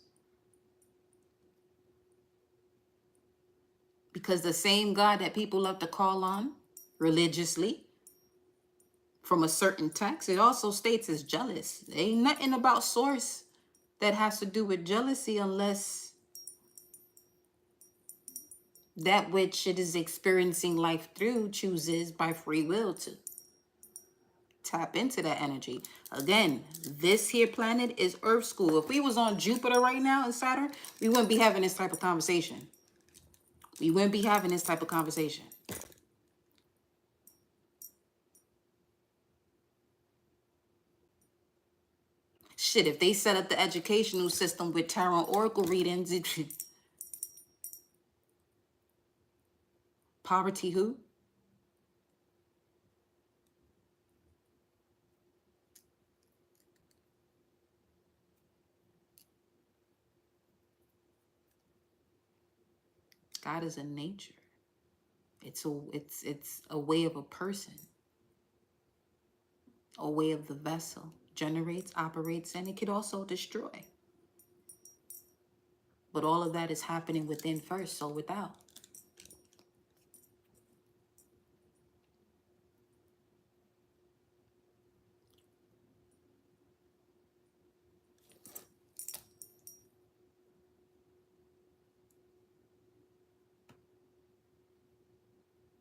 Speaker 1: Because the same God that people love to call on religiously from a certain text, it also states is jealous. There ain't nothing about source that has to do with jealousy unless that which it is experiencing life through chooses by free will to tap into that energy. Again, this here planet is Earth school. If we was on Jupiter right now and Saturn, we wouldn't be having this type of conversation. We wouldn't be having this type of conversation. Shit, if they set up the educational system with tarot oracle readings, poverty who? God is a nature. It's a way of a person, a way of the vessel. Generates, operates, and it could also destroy. But all of that is happening within first, so without.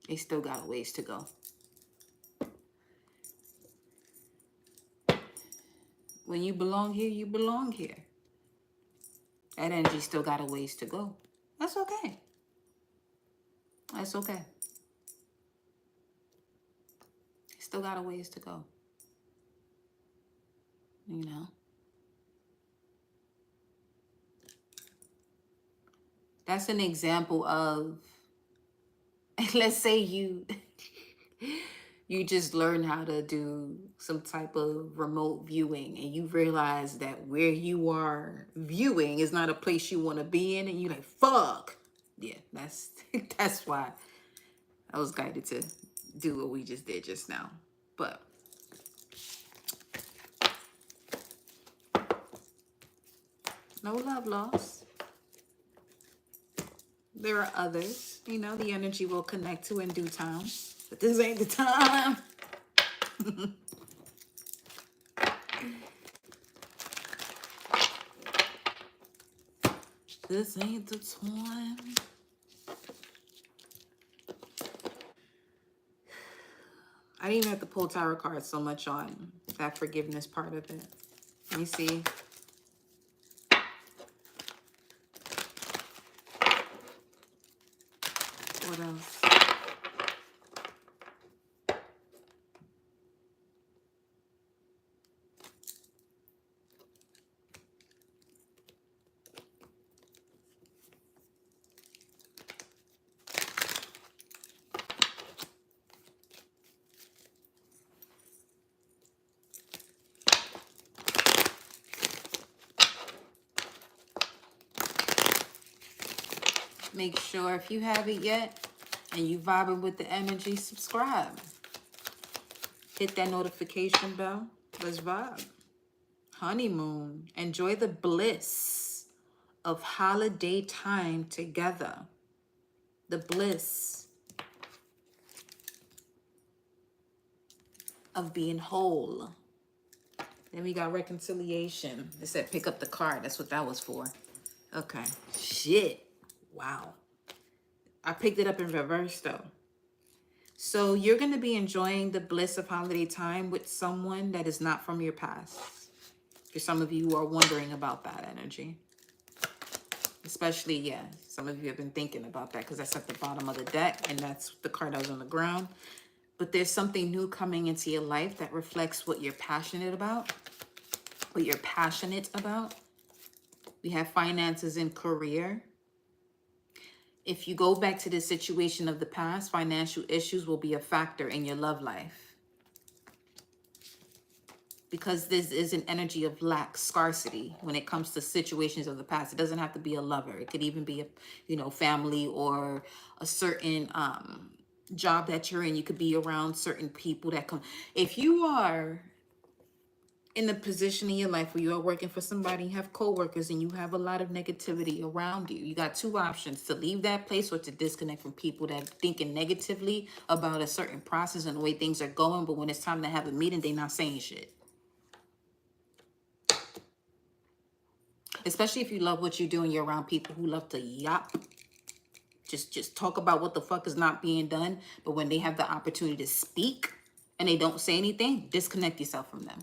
Speaker 1: They still got a ways to go. When you belong here, you belong here. That energy still got a ways to go. That's okay. That's okay. Still got a ways to go. You know? That's an example of, let's say you just learn how to do some type of remote viewing and you realize that where you are viewing is not a place you want to be in, and you're like, fuck. Yeah, that's that's why I was guided to do what we just did just now. But no love lost. There are others, you know, the energy will connect to in due time. But this ain't the time. This ain't the time. I didn't even have to pull tarot cards so much on that forgiveness part of it. Let me see. What else? Make sure if you haven't yet and you vibing with the energy, subscribe. Hit that notification bell. Let's vibe. Honeymoon. Enjoy the bliss of holiday time together. The bliss of being whole. Then we got reconciliation. It said pick up the card. That's what that was for. Okay. Shit. Wow. I picked it up in reverse though. So you're going to be enjoying the bliss of holiday time with someone that is not from your past. For some of you who are wondering about that energy. Especially, yeah, some of you have been thinking about that because that's at the bottom of the deck and that's the card that was on the ground. But there's something new coming into your life that reflects what you're passionate about. What you're passionate about. We have finances and career. If you go back to the situation of the past, financial issues will be a factor in your love life. Because this is an energy of lack, scarcity when it comes to situations of the past. It doesn't have to be a lover. It could even be a, you know, family or a certain job that you're in. You could be around certain people that come. If you are in the position in your life where you are working for somebody, you have coworkers and you have a lot of negativity around you, you got two options: to leave that place or to disconnect from people that are thinking negatively about a certain process and the way things are going, but when it's time to have a meeting, they're not saying shit. Especially if you love what you do and you're around people who love to yap. Just talk about what the fuck is not being done, but when they have the opportunity to speak and they don't say anything, disconnect yourself from them.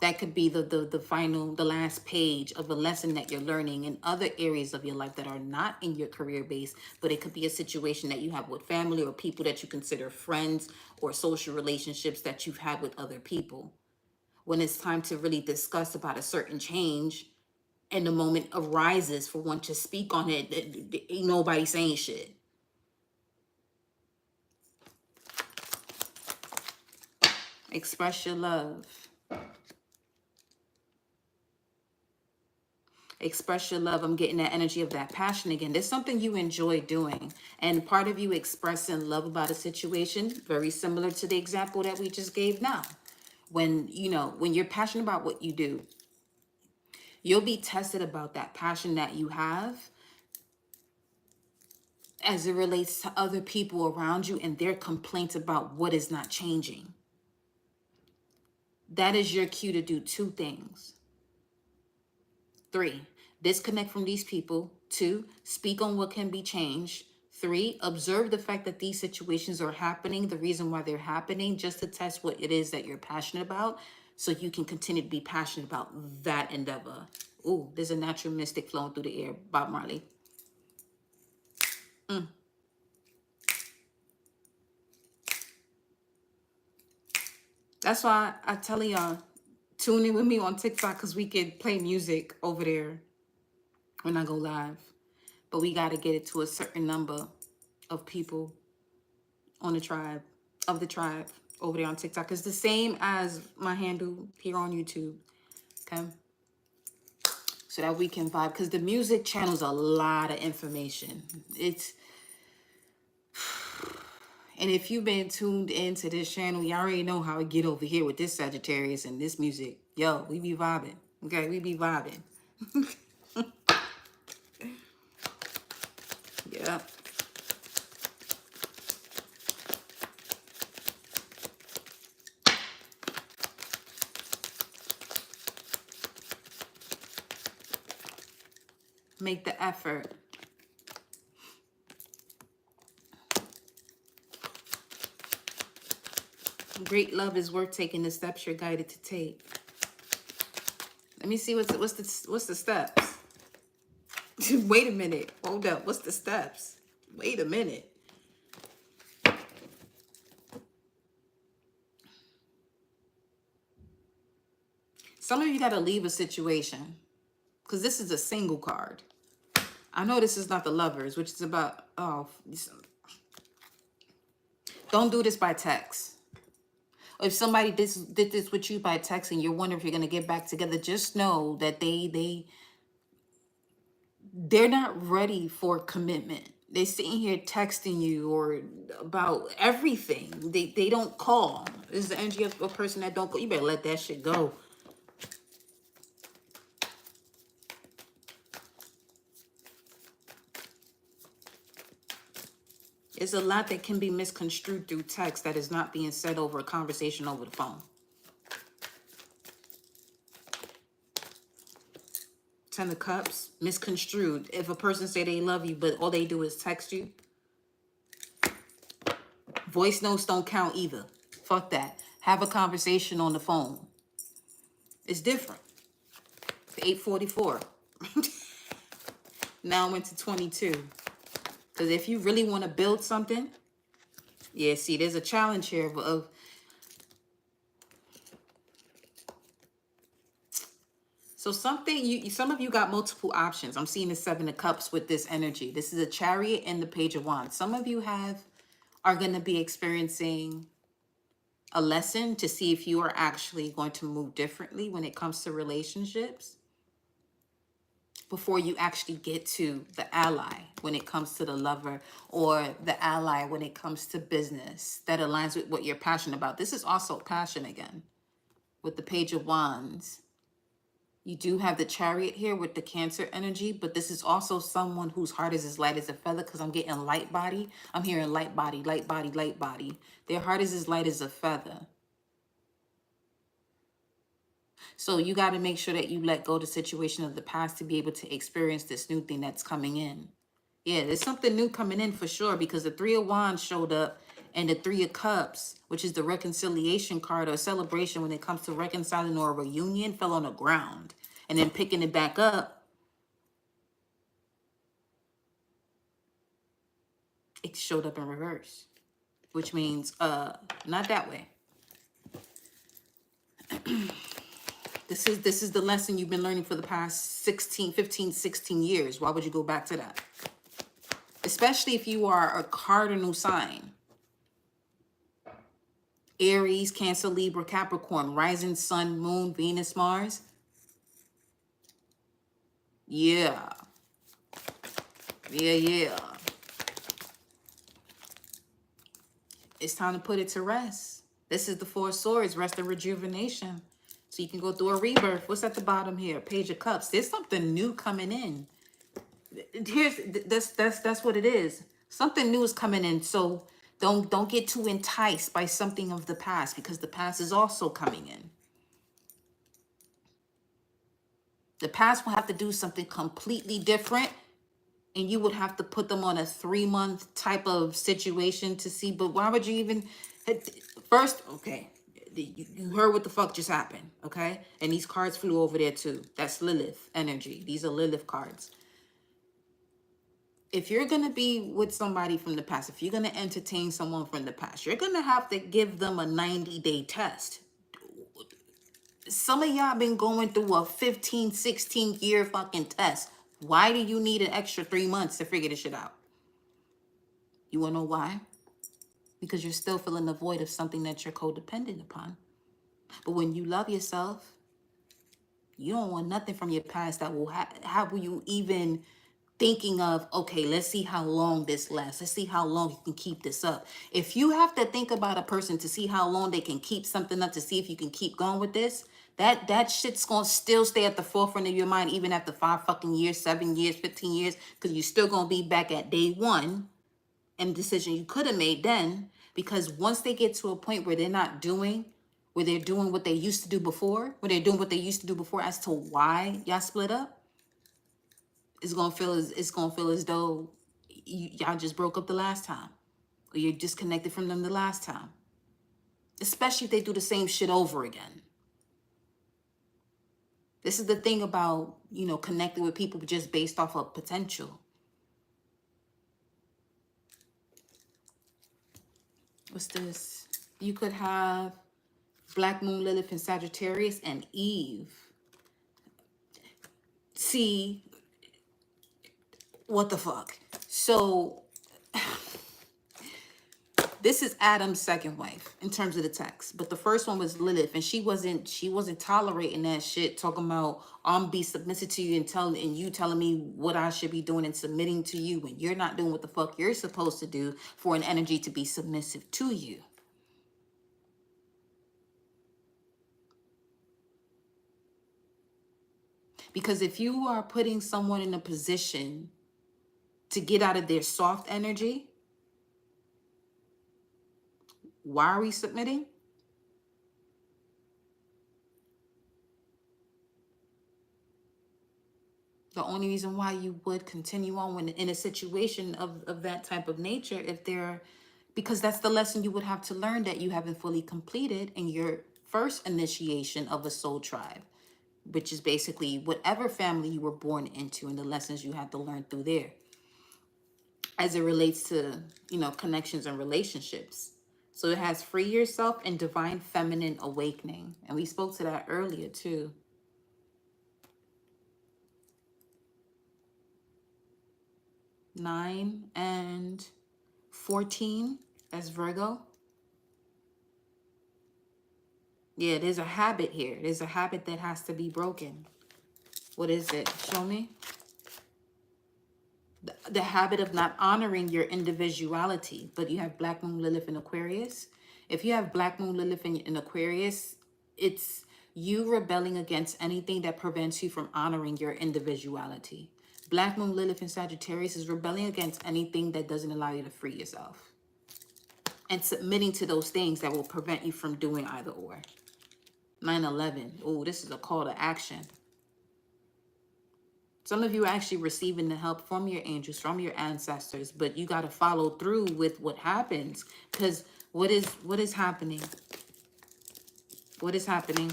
Speaker 1: That could be the last page of a lesson that you're learning in other areas of your life that are not in your career base, but it could be a situation that you have with family or people that you consider friends or social relationships that you've had with other people. When it's time to really discuss about a certain change and the moment arises for one to speak on it, ain't nobody saying shit. Express your love. Express your love. I'm getting that energy of that passion again. There's something you enjoy doing. And part of you expressing love about a situation, very similar to the example that we just gave now. When, you know, when you're passionate about what you do, you'll be tested about that passion that you have as it relates to other people around you and their complaints about what is not changing. That is your cue to do two things. 3, disconnect from these people. 2, speak on what can be changed. 3, observe the fact that these situations are happening, the reason why they're happening, just to test what it is that you're passionate about so you can continue to be passionate about that endeavor. Ooh, there's a natural mystic flowing through the air. Bob Marley. That's why I tell y'all, tune in with me on TikTok because we can play music over there when I go live. But we got to get it to a certain number of people on the tribe, over there on TikTok. It's the same as my handle here on YouTube. Okay. So that we can vibe. Because the music channels a lot of information. And if you've been tuned into this channel, you already know how I get over here with this Sagittarius and this music. Yo, we be vibing. Okay, we be vibing. Yeah. Make the effort. Great love is worth taking the steps you're guided to take. Let me see what's the steps. Wait a minute. Hold up. What's the steps? Wait a minute. Some of you got to leave a situation because this is a single card. I know this is not the lovers, which is about, oh, don't do this by text. If somebody did this with you by text and you're wondering if you're going to get back together, just know that they're not ready for commitment. They're sitting here texting you or about everything. They don't call. This is the energy of a person that don't call. You better let that shit go. There's a lot that can be misconstrued through text that is not being said over a conversation over the phone. 10 of Cups, misconstrued. If a person say they love you, but all they do is text you. Voice notes don't count either. Fuck that. Have a conversation on the phone. It's different. 844. Now I'm into 22. Because if you really want to build something, yeah, see, there's a challenge here of so something some of you got multiple options. I'm seeing the 7 of Cups with this energy. This is a Chariot and the Page of Wands. Some of you are going to be experiencing a lesson to see if you are actually going to move differently when it comes to relationships before you actually get to the ally when it comes to the lover, or the ally when it comes to business that aligns with what you're passionate about. This is also passion again with the Page of Wands. You do have the Chariot here with the Cancer energy, but this is also someone whose heart is as light as a feather, because I'm getting light body. I'm hearing light body, light body, light body. Their heart is as light as a feather. So you got to make sure that you let go of the situation of the past to be able to experience this new thing that's coming in. Yeah, there's something new coming in for sure, because the 3 of Wands showed up and the 3 of Cups, which is the reconciliation card or celebration when it comes to reconciling or a reunion, fell on the ground. And then picking it back up, it showed up in reverse, which means not that way. This is the lesson you've been learning for the past 15, 16 years. Why would you go back to that? Especially if you are a cardinal sign. Aries, Cancer, Libra, Capricorn, rising sun, moon, Venus, Mars. Yeah. Yeah. It's time to put it to rest. This is the 4 of Swords, rest and rejuvenation. So you can go through a rebirth. What's at the bottom here? Page of Cups. There's something new coming in. That's what it is. Something new is coming in. So don't get too enticed by something of the past, because the past is also coming in. The past will have to do something completely different, and you would have to put them on a 3-month type of situation to see. But why would you even first? Okay, you heard what the fuck just happened, okay? And these cards flew over there too. That's Lilith energy. These are Lilith cards. If you're going to be with somebody from the past, if you're going to entertain someone from the past, you're going to have to give them a 90-day test. Some of y'all been going through a 15, 16-year fucking test. Why do you need an extra 3 months to figure this shit out? You wanna know why? Because you're still feeling the void of something that you're codependent upon. But when you love yourself, you don't want nothing from your past that will have you even thinking of, okay, let's see how long this lasts. Let's see how long you can keep this up. If you have to think about a person to see how long they can keep something up, to see if you can keep going with this, that shit's gonna still stay at the forefront of your mind even after 5 fucking years, 7 years, 15 years, because you're still gonna be back at day one and the decision you could have made then. Because once they get to a point where they're not doing, where they're doing what they used to do before, where they're doing what they used to do before as to why y'all split up, it's gonna feel as though y'all just broke up the last time, or you're disconnected from them the last time. Especially if they do the same shit over again. This is the thing about, you know, connecting with people just based off of potential. What's this? You could have Black Moon, Lilith, and Sagittarius, and Eve. See, what the fuck? So this is Adam's second wife in terms of the text, but the first one was Lilith, and she wasn't tolerating that shit, talking about I'm be submissive to you and you telling me what I should be doing and submitting to you when you're not doing what the fuck you're supposed to do for an energy to be submissive to you. Because if you are putting someone in a position to get out of their soft energy, why are we submitting? The only reason why you would continue on when in a situation of that type of nature, if they're, because that's the lesson you would have to learn that you haven't fully completed in your first initiation of a soul tribe, which is basically whatever family you were born into and the lessons you had to learn through there as it relates to, you know, connections and relationships. So it has free yourself and divine feminine awakening. And we spoke to that earlier too. 9 and 14 as Virgo. Yeah, there's a habit here. There's a habit that has to be broken. What is it? Show me. The habit of not honoring your individuality. But you have Black Moon, Lilith, and Aquarius. If you have Black Moon, Lilith, in Aquarius, it's you rebelling against anything that prevents you from honoring your individuality. Black Moon, Lilith, and Sagittarius is rebelling against anything that doesn't allow you to free yourself. And submitting to those things that will prevent you from doing either or. 9/11. Oh, this is a call to action. Some of you are actually receiving the help from your angels, from your ancestors, but you got to follow through with what happens. Because what is happening? What is happening?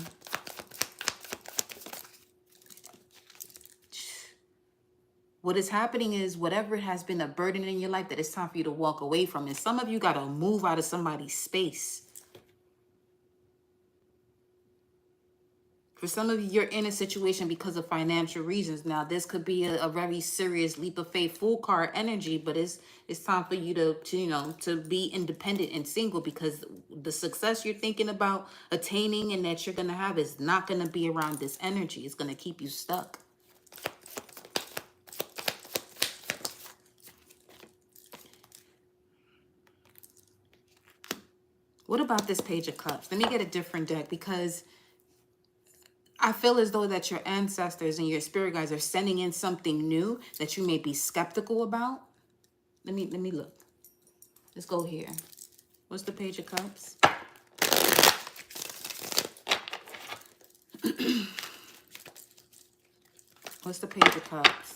Speaker 1: What is happening is whatever has been a burden in your life that it's time for you to walk away from. And some of you got to move out of somebody's space. For some of you, you're in a situation because of financial reasons. Now, this could be a very serious leap of faith, full card energy, but it's time for you to be independent and single, because the success you're thinking about attaining and that you're going to have is not going to be around this energy. It's going to keep you stuck. What about this Page of Cups? Let me get a different deck, because I feel as though that your ancestors and your spirit guides are sending in something new that you may be skeptical about. Let me look. Let's go here. What's the Page of Cups? What's the Page of Cups?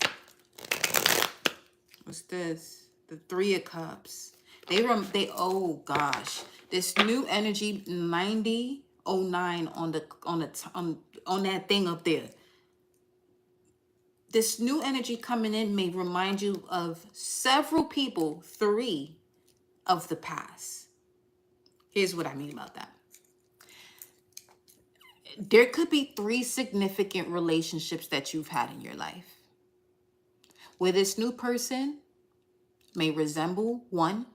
Speaker 1: What's this? The Three of Cups. Oh gosh. This new energy 9009 on that thing up there. This new energy coming in may remind you of several people, 3 of the past. Here's what I mean about that. There could be 3 significant relationships that you've had in your life, where this new person may resemble one,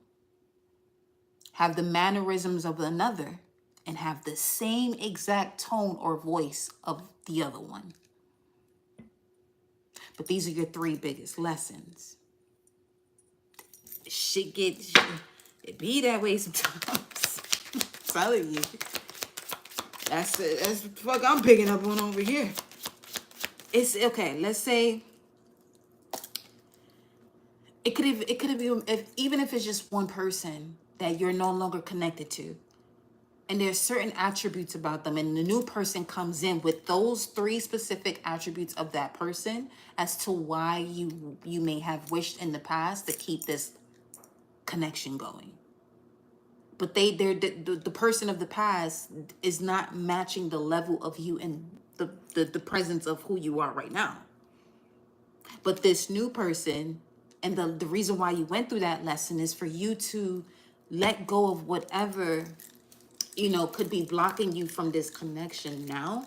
Speaker 1: have the mannerisms of another, and have the same exact tone or voice of the other one. But these are your 3 biggest lessons. Shit gets, it be that way sometimes. I'm telling you. That's what the fuck I'm picking up on over here. It's okay. Let's say it could have been, even if it's just one person that you're no longer connected to, and there's certain attributes about them, and the new person comes in with those 3 specific attributes of that person as to why you may have wished in the past to keep this connection going. But the person of the past is not matching the level of you and the presence of who you are right now. But this new person, and the reason why you went through that lesson is for you to let go of whatever, could be blocking you from this connection now,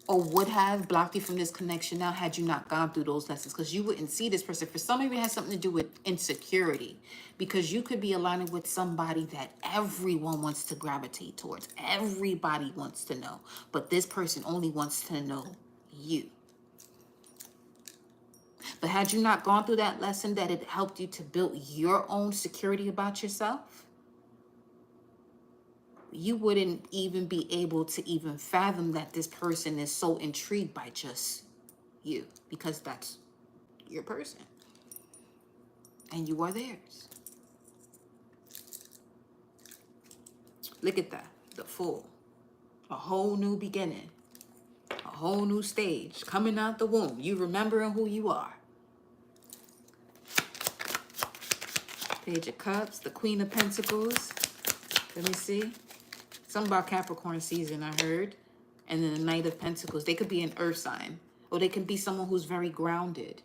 Speaker 1: or would have blocked you from this connection now had you not gone through those lessons, because you wouldn't see this person. For some of you, it has something to do with insecurity, because you could be aligning with somebody that everyone wants to gravitate towards. Everybody wants to know, but this person only wants to know you. But had you not gone through that lesson, that it helped you to build your own security about yourself, you wouldn't even be able to even fathom that this person is so intrigued by just you, because that's your person and you are theirs. Look at that, the Fool. A whole new beginning, a whole new stage coming out the womb. You remembering who you are. Page of Cups, the Queen of Pentacles. Let me see. Something about Capricorn season, I heard. And then the Knight of Pentacles. They could be an earth sign, or they can be someone who's very grounded.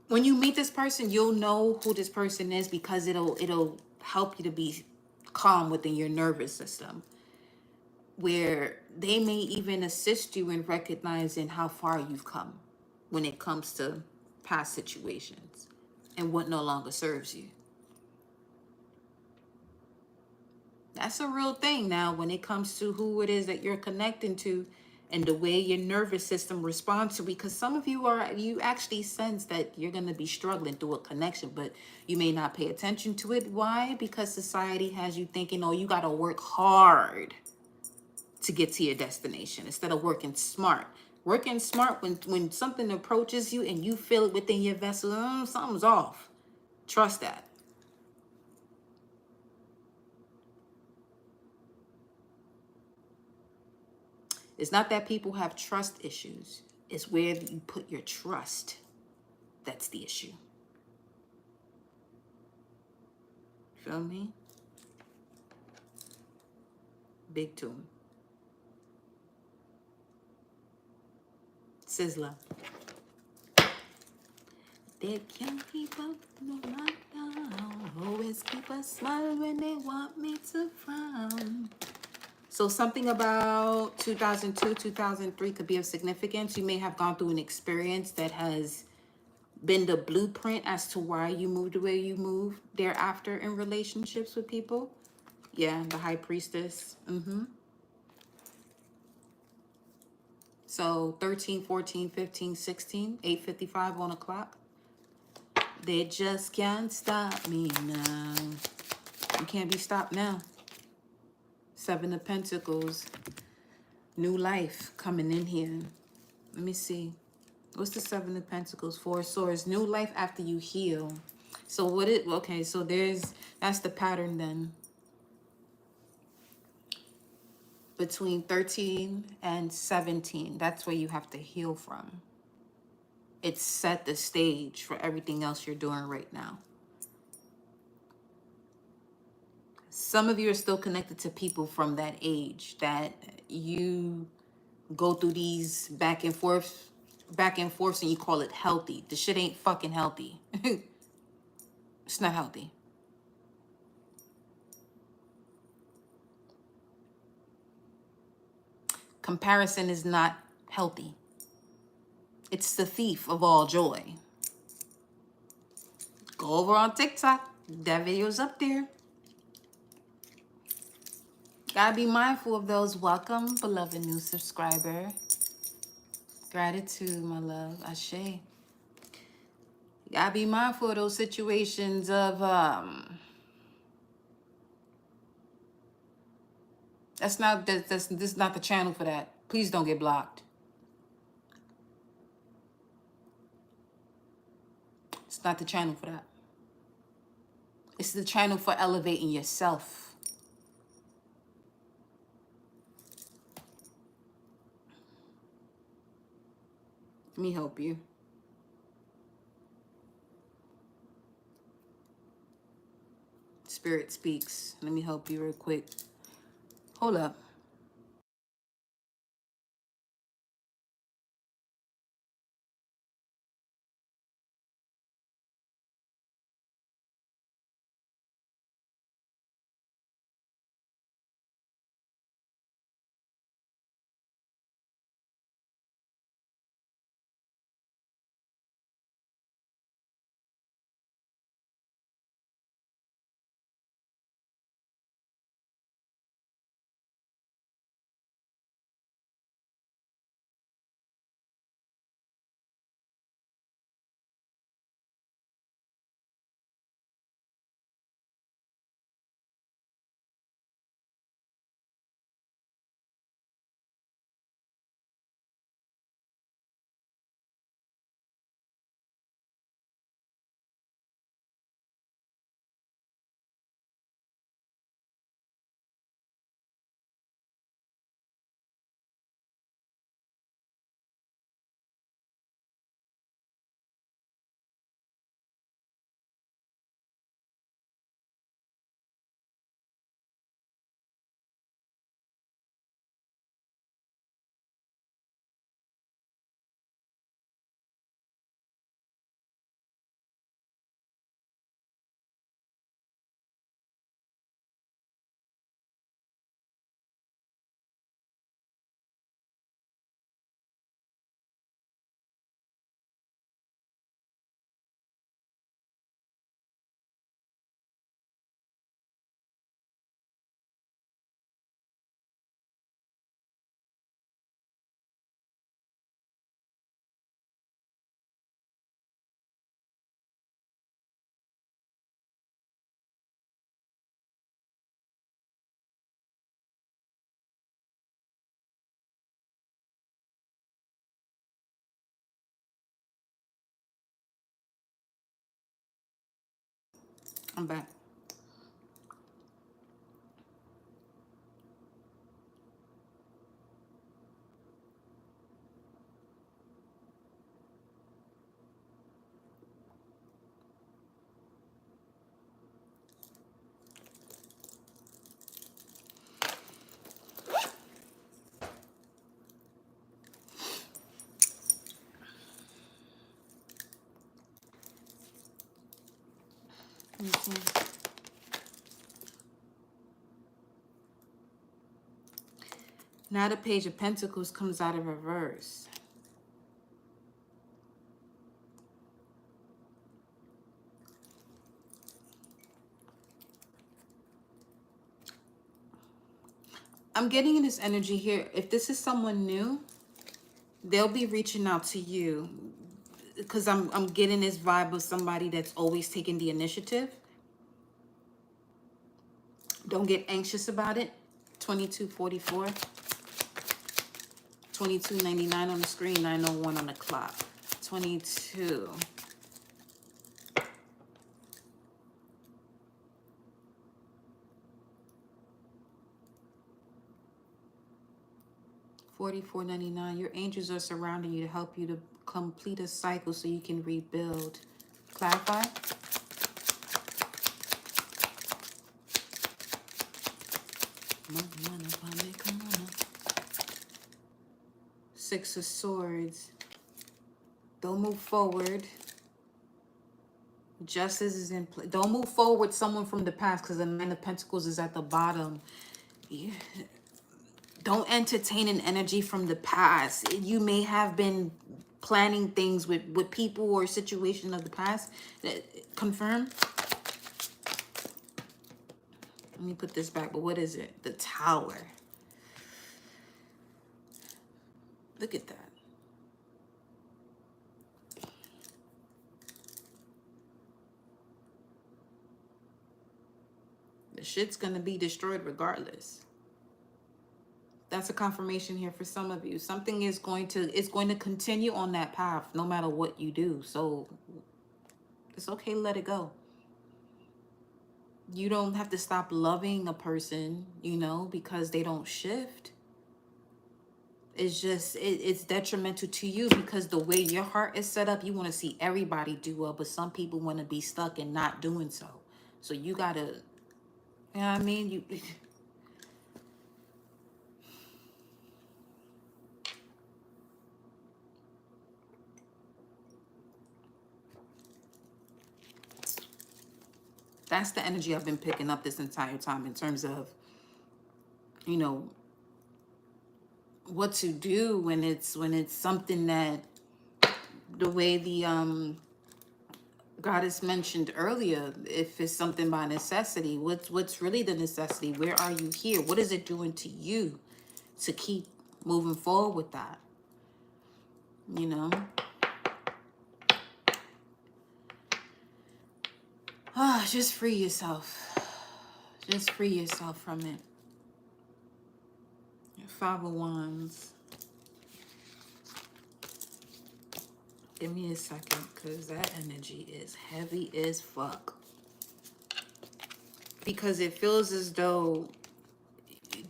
Speaker 1: When you meet this person, you'll know who this person is, because it'll help you to be calm within your nervous system, where they may even assist you in recognizing how far you've come when it comes to past situations and what no longer serves you. That's a real thing now when it comes to who it is that you're connecting to and the way your nervous system responds to, because some of you actually sense that you're going to be struggling through a connection, but you may not pay attention to it. Why? Because society has you thinking, oh, you got to work hard to get to your destination instead of working smart. Working smart, when something approaches you and you feel it within your vessel, something's off. Trust that. It's not that people have trust issues. It's where you put your trust. That's the issue. Feel me? Big tune. Sizzler. They can't keep up, no lockdown. Always keep a smile when they want me to frown. So something about 2002, 2003 could be of significance. You may have gone through an experience that has been the blueprint as to why you moved the way you moved thereafter in relationships with people. Yeah, the High Priestess. So 13, 14, 15, 16, 8:55 on the clock. They just can't stop me now. You can't be stopped now. 7 of Pentacles. New life coming in here. Let me see. What's the 7 of Pentacles? 4 of Swords. New life after you heal. So okay, so that's the pattern then. Between 13 and 17, that's where you have to heal from. It set the stage for everything else you're doing right now. Some of you are still connected to people from that age that you go through these back and forths, and you call it healthy. The shit ain't fucking healthy. It's not healthy. Comparison is not healthy. It's the thief of all joy. Go over on TikTok. That video's up there. Gotta be mindful of those. Welcome, beloved new subscriber. Gratitude, my love. Ashe. You gotta be mindful of those situations of this is not the channel for that. Please don't get blocked. It's not the channel for that. It's the channel for elevating yourself. Let me help you. Spirit speaks. Let me help you real quick. Hold up. I'm back. Now the Page of Pentacles comes out of reverse. I'm getting in this energy here. If this is someone new, they'll be reaching out to you because I'm getting this vibe of somebody that's always taking the initiative. Don't get anxious about it. 2244. 22.99 on the screen, 9:01 on the clock. 22. 44.99. Your angels are surrounding you to help you to complete a cycle so you can rebuild. Clarify. Six of Swords. Don't move forward. Justice is in place. Don't move forward someone from the past because the Nine of Pentacles is at the bottom. Yeah. Don't entertain an energy from the past. You may have been planning things with people or situation of the past. Confirm. Let me put this back, but what is it? The Tower. Look at that. The shit's gonna be destroyed regardless. That's a confirmation here for some of you. Something is going to continue on that path no matter what you do. So it's okay to let it go. You don't have to stop loving a person, you know, because they don't shift. It's just, it's detrimental to you because the way your heart is set up, you want to see everybody do well, but some people want to be stuck and not doing so. So you gotta, you know what I mean? You that's the energy I've been picking up this entire time in terms of, you know, what to do when it's something that the way the goddess mentioned earlier, if it's something by necessity, what's really the necessity? Where are you here? What is it doing to you to keep moving forward with that? You know? Just free yourself. Just free yourself from it. Five of Wands. Give me a second, because that energy is heavy as fuck. Because it feels as though,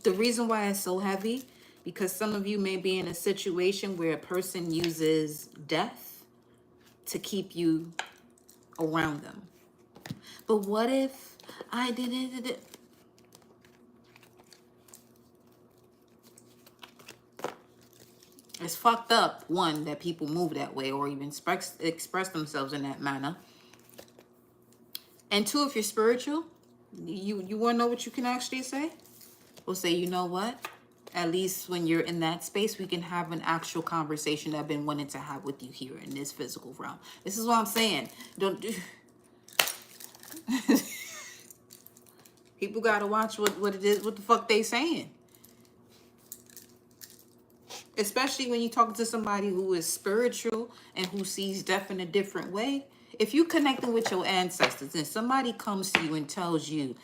Speaker 1: the reason why it's so heavy, because some of you may be in a situation where a person uses death to keep you around them. But what if I didn't? It's fucked up, one, that people move that way or even express themselves in that manner. And two, if you're spiritual, you want to know what you can actually say? We'll say, you know what? At least when you're in that space, we can have an actual conversation that I've been wanting to have with you here in this physical realm. This is what I'm saying. Don't do... People got to watch what it is, what the fuck they saying. Especially when you're talking to somebody who is spiritual and who sees death in a different way. If you connecting with your ancestors and somebody comes to you and tells you,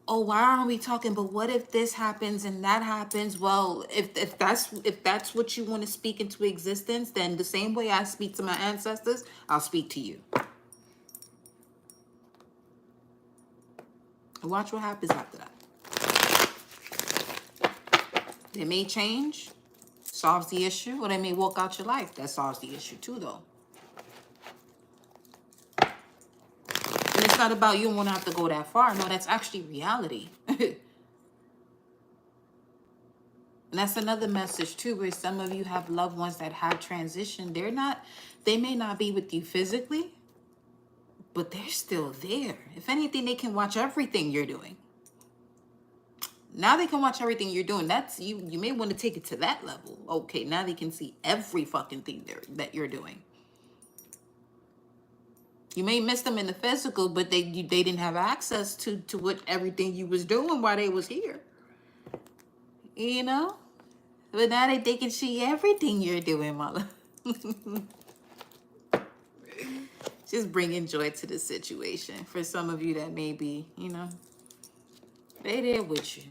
Speaker 1: oh, why aren't we talking? But what if this happens and that happens? Well, if that's what you want to speak into existence, then the same way I speak to my ancestors, I'll speak to you. And watch what happens after that. They may change. Solves the issue, or they may walk out your life. That solves the issue too, though. And it's not about you don't want to have to go that far. No, that's actually reality. And that's another message too, where some of you have loved ones that have transitioned. They may not be with you physically, but they're still there. If anything, they can watch everything you're doing. Now they can watch everything you're doing. That's you may want to take it to that level. Okay, now they can see every fucking thing that you're doing. You may miss them in the physical, but they didn't have access to what everything you was doing while they was here. You know? But now they can see everything you're doing, mother. Just bringing joy to the situation. For some of you that may be, you know, they there with you.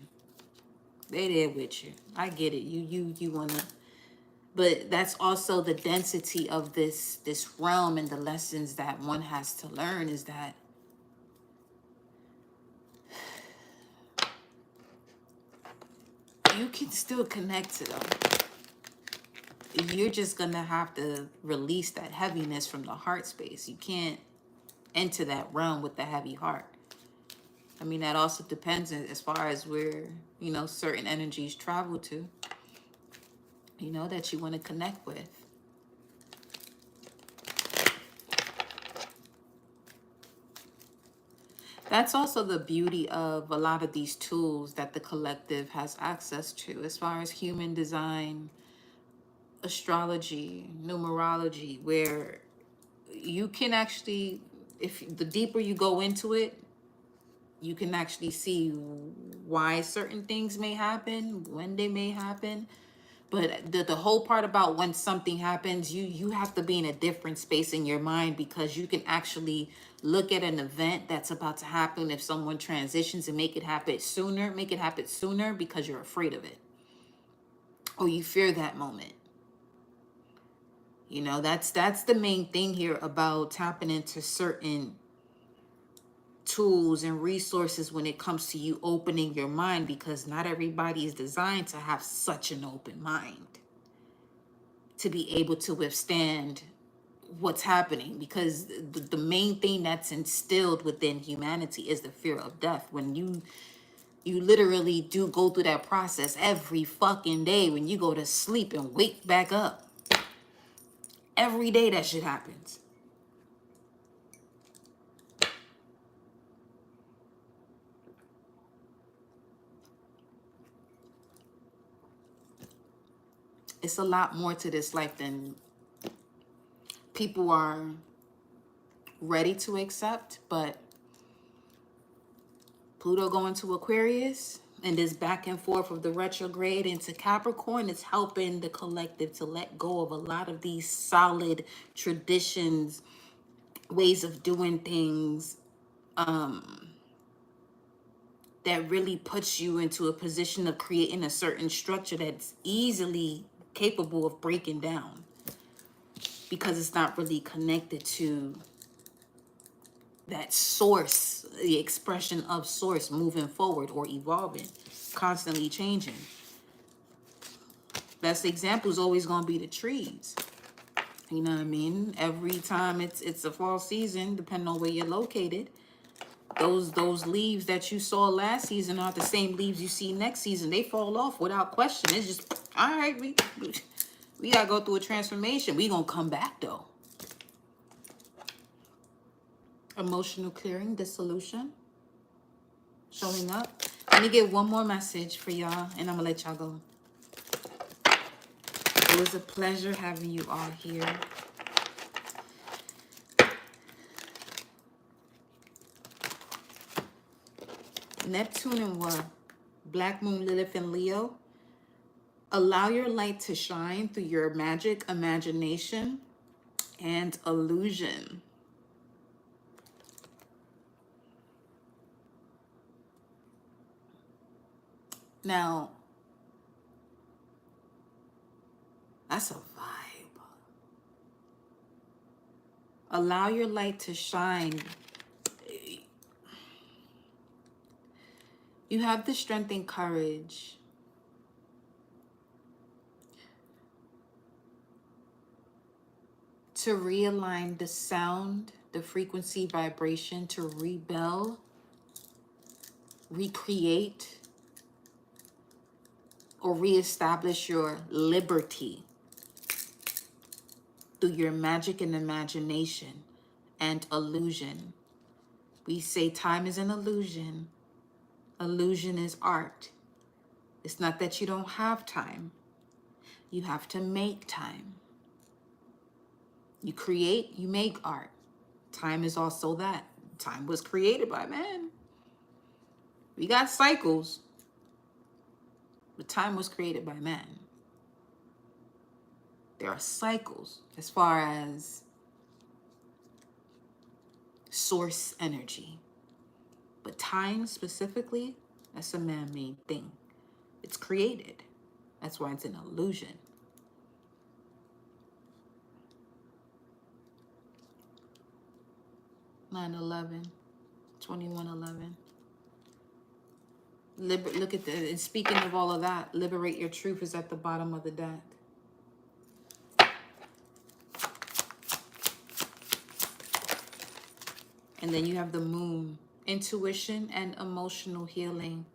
Speaker 1: They there with you. I get it. You wanna, but that's also the density of this realm and the lessons that one has to learn is that you can still connect to them. You're just gonna have to release that heaviness from the heart space. You can't enter that realm with the heavy heart. I mean, that also depends as far as where, you know, certain energies travel to, you know, that you want to connect with. That's also the beauty of a lot of these tools that the collective has access to, as far as human design, astrology, numerology, where you can actually, if the deeper you go into it, you can actually see why certain things may happen, when they may happen. But the whole part about when something happens, you have to be in a different space in your mind, because you can actually look at an event that's about to happen. If someone transitions, and make it happen sooner because you're afraid of it, or you fear that moment. You know, that's the main thing here about tapping into certain tools and resources when it comes to you opening your mind, because not everybody is designed to have such an open mind to be able to withstand what's happening. Because the main thing that's instilled within humanity is the fear of death. When you literally do go through that process every fucking day, when you go to sleep and wake back up, every day that shit happens. It's a lot more to this life than people are ready to accept. But Pluto going to Aquarius and this back and forth of the retrograde into Capricorn is helping the collective to let go of a lot of these solid traditions, ways of doing things, that really puts you into a position of creating a certain structure that's easily capable of breaking down, because it's not really connected to that source, the expression of source moving forward or evolving, constantly changing. Best example is always going to be the trees. You know what I mean? Every time it's a fall season, depending on where you're located, those leaves that you saw last season aren't the same leaves you see next season. They fall off without question. It's just, all right, we gotta go through a transformation. We gonna come back though. Emotional clearing, dissolution, showing up. Let me get one more message for y'all, and I'm gonna let y'all go. It was a pleasure having you all here. Neptune and what? Black Moon, Lilith, and Leo. Allow your light to shine through your magic, imagination, and illusion. Now, that's a vibe. Allow your light to shine. You have the strength and courage to realign the sound, the frequency, vibration, to rebel, recreate, or reestablish your liberty through your magic and imagination and illusion. We say time is an illusion. Illusion is art. It's not that you don't have time. You have to make time. You create, you make art. Time is also that. Time was created by man. We got cycles, but time was created by man. There are cycles as far as source energy. But time specifically, that's a man-made thing. It's created. That's why it's an illusion. Nine 2111. Look at the, and speaking of all of that, liberate your truth is at the bottom of the deck. And then you have the moon, intuition and emotional healing.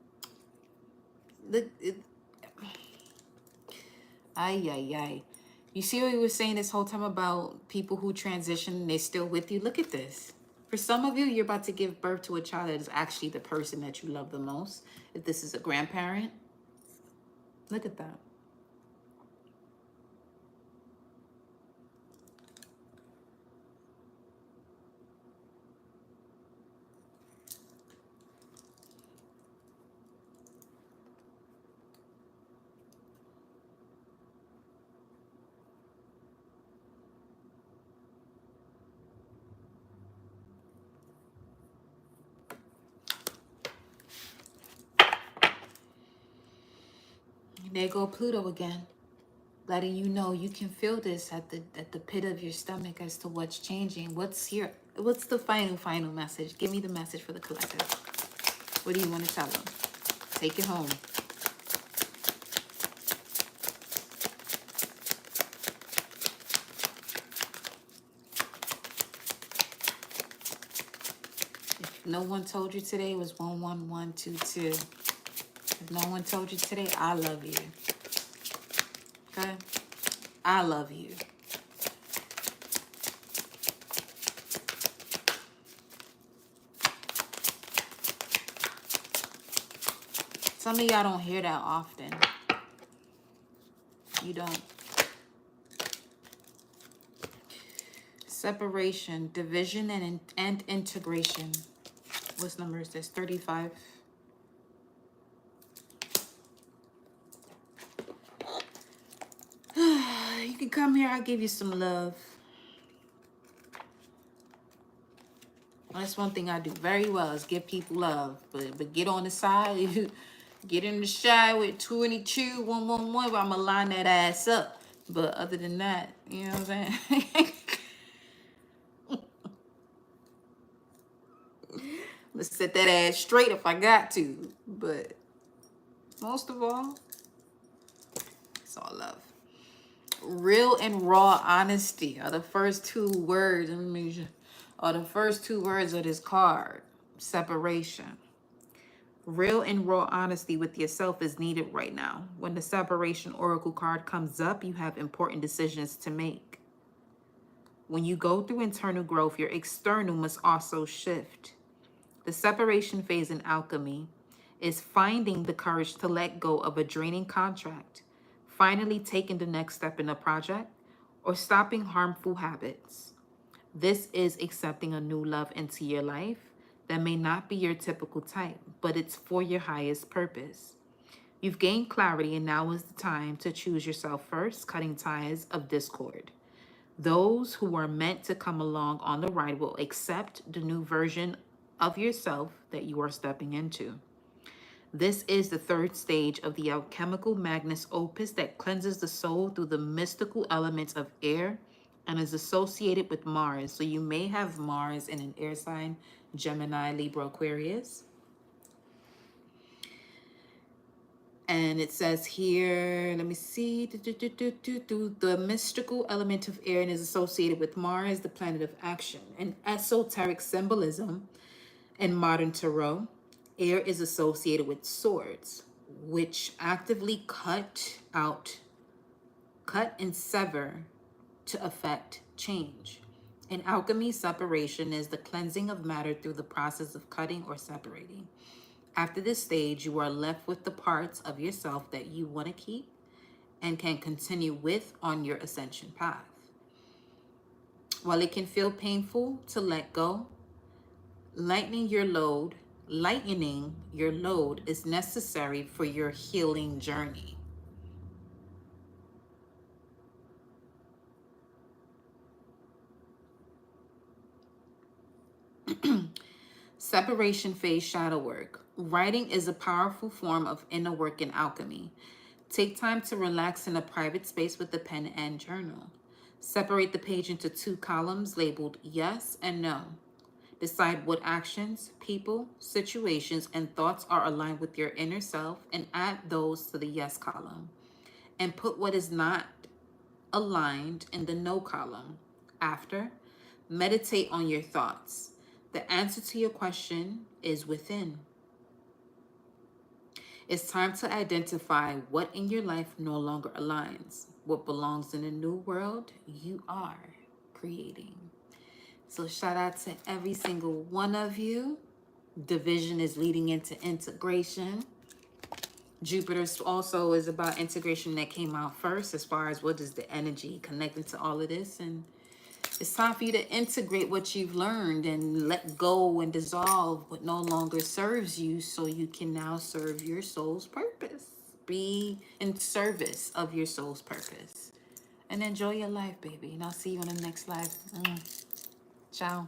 Speaker 1: Ay. You see what we were saying this whole time about people who transition and they're still with you? Look at this. For some of you, you're about to give birth to a child that is actually the person that you love the most. If this is a grandparent, look at that. There go Pluto again, letting you know you can feel this at the pit of your stomach as to what's changing. What's the final message? Give me the message for the collective. What do you want to tell them? Take it home. If no one told you today it was 11122. If no one told you today, I love you. Okay? I love you. Some of y'all don't hear that often. You don't. Separation, division, and integration. What number is this? 35. You can come here. I'll give you some love. That's one thing I do very well is give people love. But get on the side. Get in the shy with 22, 111, where I'm going to line that ass up. But other than that, you know what I'm saying? Let's set that ass straight if I got to. But most of all, it's all love. Real and raw honesty are the first two words. Are the first two words of this card. Separation. Real and raw honesty with yourself is needed right now. When the separation oracle card comes up, you have important decisions to make. When you go through internal growth, your external must also shift. The separation phase in alchemy is finding the courage to let go of a draining contract, finally taking the next step in a project, or stopping harmful habits. This is accepting a new love into your life that may not be your typical type, but it's for your highest purpose. You've gained clarity, and now is the time to choose yourself first, cutting ties of discord. Those who are meant to come along on the ride will accept the new version of yourself that you are stepping into. This is the third stage of the alchemical Magnus Opus that cleanses the soul through the mystical elements of air and is associated with Mars. So you may have Mars in an air sign, Gemini, Libra, Aquarius. And it says here, let me see, the mystical element of air and is associated with Mars, the planet of action. And esoteric symbolism in modern tarot, air is associated with swords, which actively cut and sever to effect change. In alchemy, separation is the cleansing of matter through the process of cutting or separating. After this stage, you are left with the parts of yourself that you want to keep and can continue with on your ascension path. While it can feel painful to let go, lightening your load is necessary for your healing journey. Separation phase shadow work. Writing is a powerful form of inner work in alchemy. Take time to relax in a private space with a pen and journal. Separate the page into 2 columns labeled yes and no. Decide what actions, people, situations, and thoughts are aligned with your inner self and add those to the yes column. And put what is not aligned in the no column. After, meditate on your thoughts. The answer to your question is within. It's time to identify what in your life no longer aligns. What belongs in a new world you are creating. So shout out to every single one of you. Division is leading into integration. Jupiter also is about integration that came out first as far as what is the energy connected to all of this. And it's time for you to integrate what you've learned and let go and dissolve what no longer serves you so you can now serve your soul's purpose. Be in service of your soul's purpose. And enjoy your life, baby. And I'll see you in the next live. Ciao.